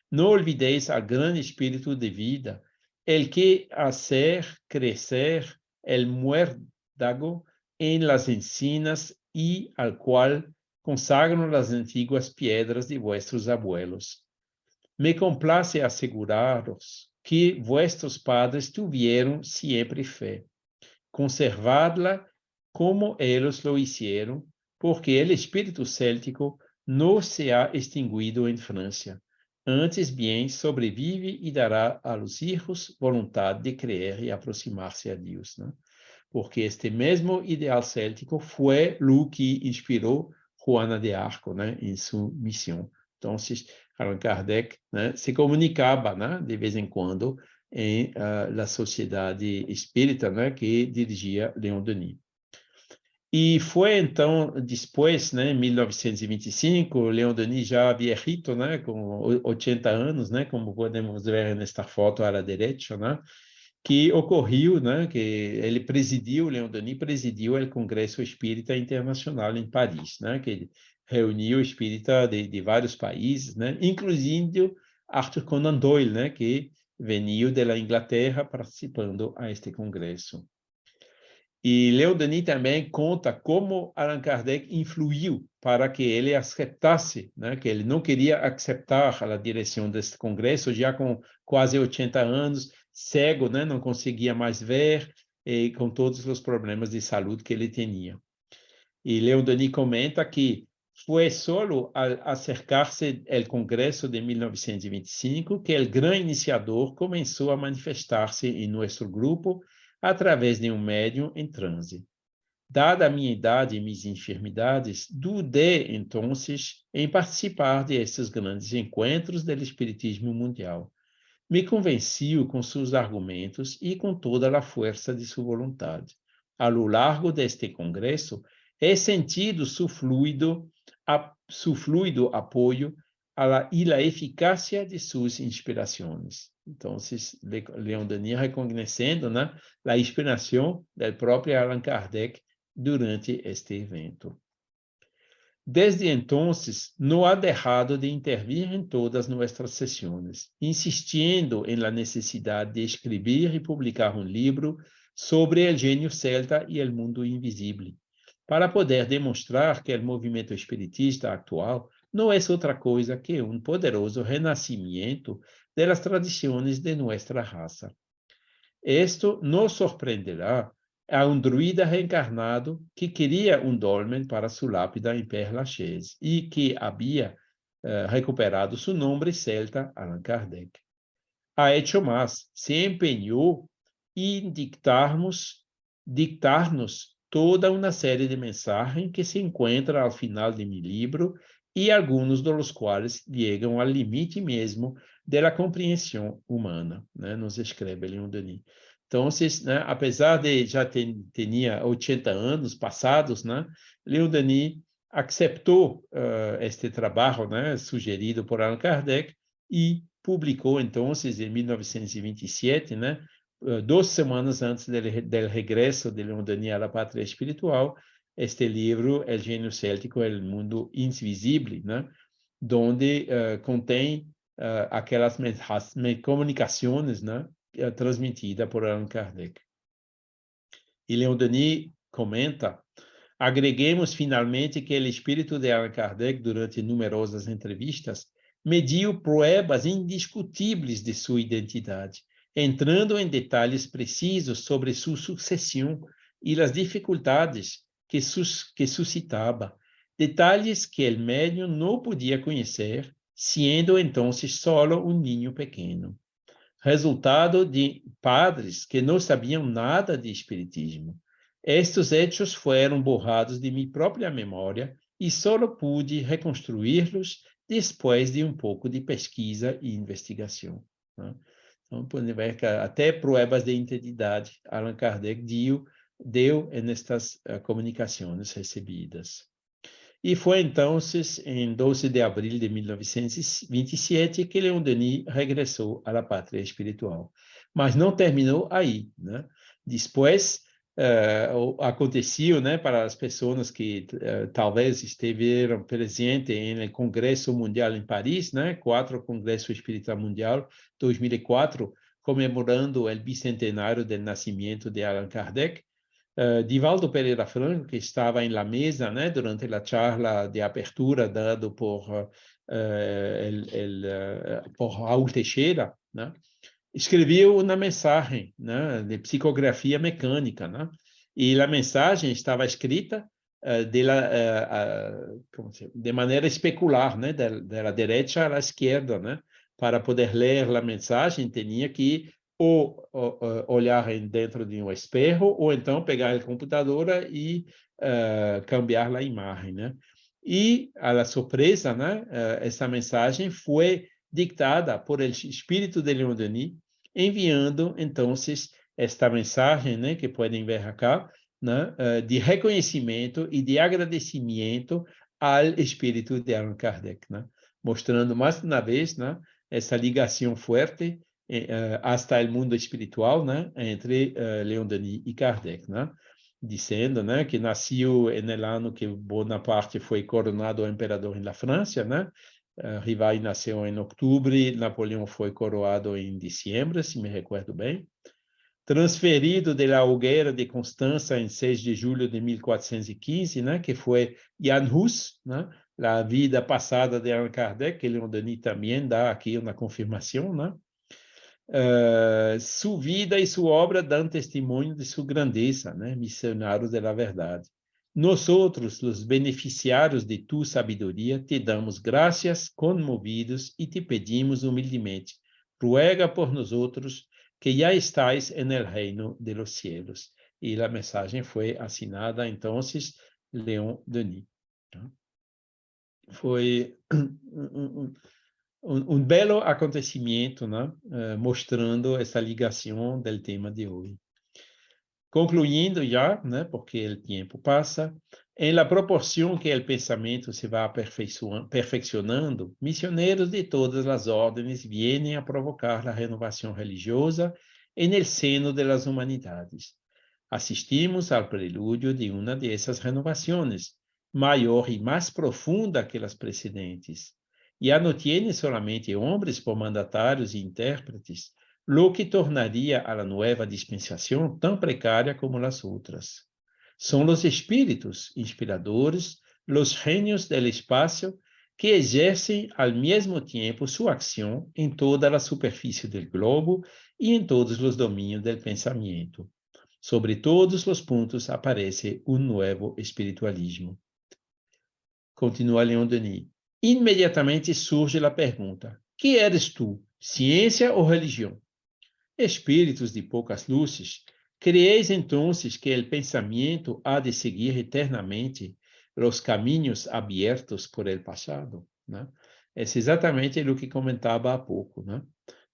Não olvideis al gran espírito de vida, el que hacer crecer el muérdago en las encinas y al cual consagram as antiguas piedras de vuestros abuelos. Me complace aseguraros que vuestros padres tuvieron sempre fé. Conservadla como eles lo hicieron, porque el espírito céltico no se ha extinguido en Francia. antes bien sobrevive e dará a los hijos vontade de crer e aproximar-se a Deus, né? Porque este mesmo ideal céltico foi o que inspirou Joana de Arco, né, em sua missão. Então, Allan Kardec, né, se comunicava, né, de vez em quando em la sociedade espírita, né, que dirigia Leon Denis. E foi então, depois, né, em 1925, Leon Denis já viejito, né, com 80 anos, né, como podemos ver nesta foto à direita, né, que ocorreu, né, que ele presidiu, Leon Denis presidiu o Congresso Espírita Internacional em Paris, né, que reuniu espírita de vários países, né, incluindo Arthur Conan Doyle, né, que veio da Inglaterra participando a este congresso. E Leon Denis também conta como Allan Kardec influiu para que ele aceitasse, né, que ele não queria aceitar a direção deste congresso, já com quase 80 anos, cego, né, não conseguia mais ver, e com todos os problemas de saúde que ele tinha. E Leon Denis comenta que foi só ao acercar-se ao congresso de 1925 que o grande iniciador começou a manifestar-se em nosso grupo através de um médium em transe. Dada a minha idade e minhas enfermidades, dudei, então, em participar de esses grandes encontros do espiritismo mundial. Me convenciu com seus argumentos e com toda a força de sua vontade. A lo largo deste congresso, he sentido su fluido apoio e a eficácia de suas inspirações. Então, Leon Denis reconhecendo, né, a inspiração do próprio Allan Kardec durante este evento. Desde entonces, no ha dejado de intervir en todas nuestras sesiones, insistiendo en la necesidad de escribir y publicar un libro sobre el genio celta y el mundo invisible, para poder demostrar que el movimiento espiritista actual no es otra cosa que un poderoso renacimiento de las tradiciones de nuestra raza. Esto nos sorprenderá a um druida reencarnado que queria um dolmen para sua lápida em Père Lachaise e que havia recuperado seu nome celta, Allan Kardec. Ha hecho más, se empenhou em dictar-nos toda uma série de mensagens que se encontra ao final de meu livro e alguns dos quais chegam ao limite mesmo da compreensão humana, né? Nos escreve Leon Denis. Então, né, apesar de já ter 80 anos passados, né, Leon Denis aceitou este trabalho, né, sugerido por Allan Kardec e publicou, então, em 1927, né, 2 semanas antes do regresso de Leon Denis à pátria espiritual, este livro, El Genio Céltico, El Mundo Invisível, né, onde contém aquelas comunicações, né, transmitida por Allan Kardec. E Leon Denis comenta: agreguemos finalmente que o espírito de Allan Kardec, durante numerosas entrevistas, mediu provas indiscutíveis de sua identidade, entrando em detalhes precisos sobre sua sucessão e as dificuldades que suscitava, detalhes que o médium não podia conhecer, sendo então solo um ninho pequeno. Resultado de padres que não sabiam nada de espiritismo. Estes hechos foram borrados de minha própria memória e só pude reconstruí-los depois de um pouco de pesquisa e investigação. Né? Então, podemos ver que até provas de identidade Allan Kardec deu nestas comunicações recebidas. E foi então, em 12 de abril de 1927, que Leon Denis regressou à pátria espiritual. Mas não terminou aí, né? Depois, aconteceu, né, para as pessoas que talvez estiveram presentes no Congresso Mundial em Paris, né, 4 Congresso Espírita Mundial, 2004, comemorando o bicentenário do nascimento de Allan Kardec. Divaldo Pereira Franco, que estava em la mesa, né, durante a charla de abertura dado por Raul Teixeira, né, escreveu uma mensagem, né, de psicografia mecânica, né, e a mensagem estava escrita de maneira especular, né, da direita à esquerda, né, para poder ler a mensagem, tinha que ou olhar dentro de um espelho, ou então pegar a computadora e cambiar a imagem, né? E, a surpresa, né, essa mensagem foi dictada por el espírito de Leon Denis, enviando, então, esta mensagem, né, que podem ver aqui, né, de reconhecimento e de agradecimento ao espírito de Allan Kardec, né? Mostrando mais uma vez, né, essa ligação forte hasta o mundo espiritual, né, entre Leon Denis e Kardec, né? Dizendo, né, que nasceu no ano que Bonaparte foi coronado imperador na França, né? Rivai nasceu em outubro, Napoleão foi coroado em dezembro, se me recordo bem. Transferido da hogueira de Constança em 6 de julho de 1415, né, que foi Jan Hus, né, a vida passada de Allan Kardec, que Leon Denis também dá aqui uma confirmação, né? Sua vida e sua obra dão testemunho de sua grandeza, né? Missionários da verdade. Nós outros, os beneficiários de tua sabedoria, te damos graças comovidos e te pedimos humildemente, ruega por nós outros que já estáis en el reino de los cielos. E a mensagem foi assinada, então, Leon Denis. Foi um belo acontecimento, né? Mostrando essa ligação do tema de hoje. Concluindo já, né? Porque o tempo passa, em la proporção que o pensamento se vai perfeccionando, missioneiros de todas as ordens vêm a provocar a renovação religiosa en el seno de las humanidades. Assistimos ao prelúdio de uma dessas renovações, maior e mais profunda que as precedentes. Ya no tiene solamente hombres por mandatários e intérpretes, lo que tornaria a la nueva dispensação tão precária como as outras. São os espíritos inspiradores, os gênios del espaço, que exercem ao mesmo tempo sua ação em toda a superfície do globo e em todos os domínios do pensamento. Sobre todos os pontos aparece um novo espiritualismo. Continua Leon Denis. Inmediatamente surge a pergunta: que eres tu, ciência ou religião? Espíritos de poucas luzes, creéis então que o pensamento há de seguir eternamente os caminhos abertos por el passado? Né? É exatamente o que comentava há pouco, né?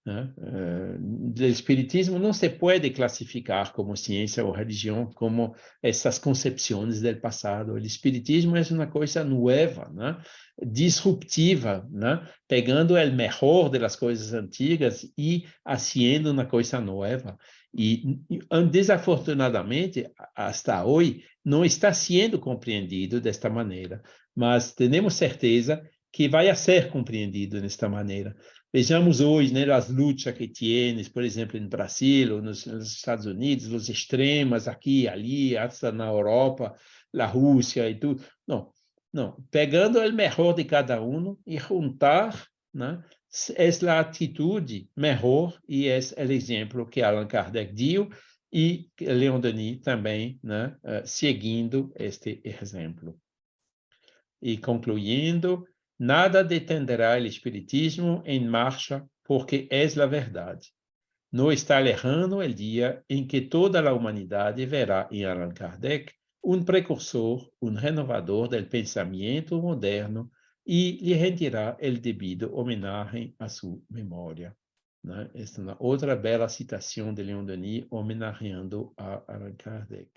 O espiritismo não se pode classificar como ciência ou religião, como essas concepções do passado. O espiritismo é uma coisa nova, né? Disruptiva, né? Pegando o melhor das coisas antigas e fazendo uma coisa nova. E, desafortunadamente, hasta hoje, não está sendo compreendido desta maneira, mas temos certeza que vai ser compreendido desta maneira. Vejamos hoje, né, as lutas que tienes, por exemplo, no Brasil, ou nos Estados Unidos, os extremos aqui, ali, até na Europa, a Rússia e tudo. Não. Pegando o melhor de cada um e juntar, né, é a atitude melhor e é o exemplo que Allan Kardec deu e Leon Denis também, né, seguindo este exemplo. E concluindo, nada detendrá o espiritismo em marcha, porque é a verdade. Não está lejano o dia em que toda a humanidade verá em Allan Kardec um precursor, um renovador do pensamento moderno e lhe rendirá o devido homenagem à sua memória. Esta é uma outra bela citação de Leon Denis homenageando a Allan Kardec.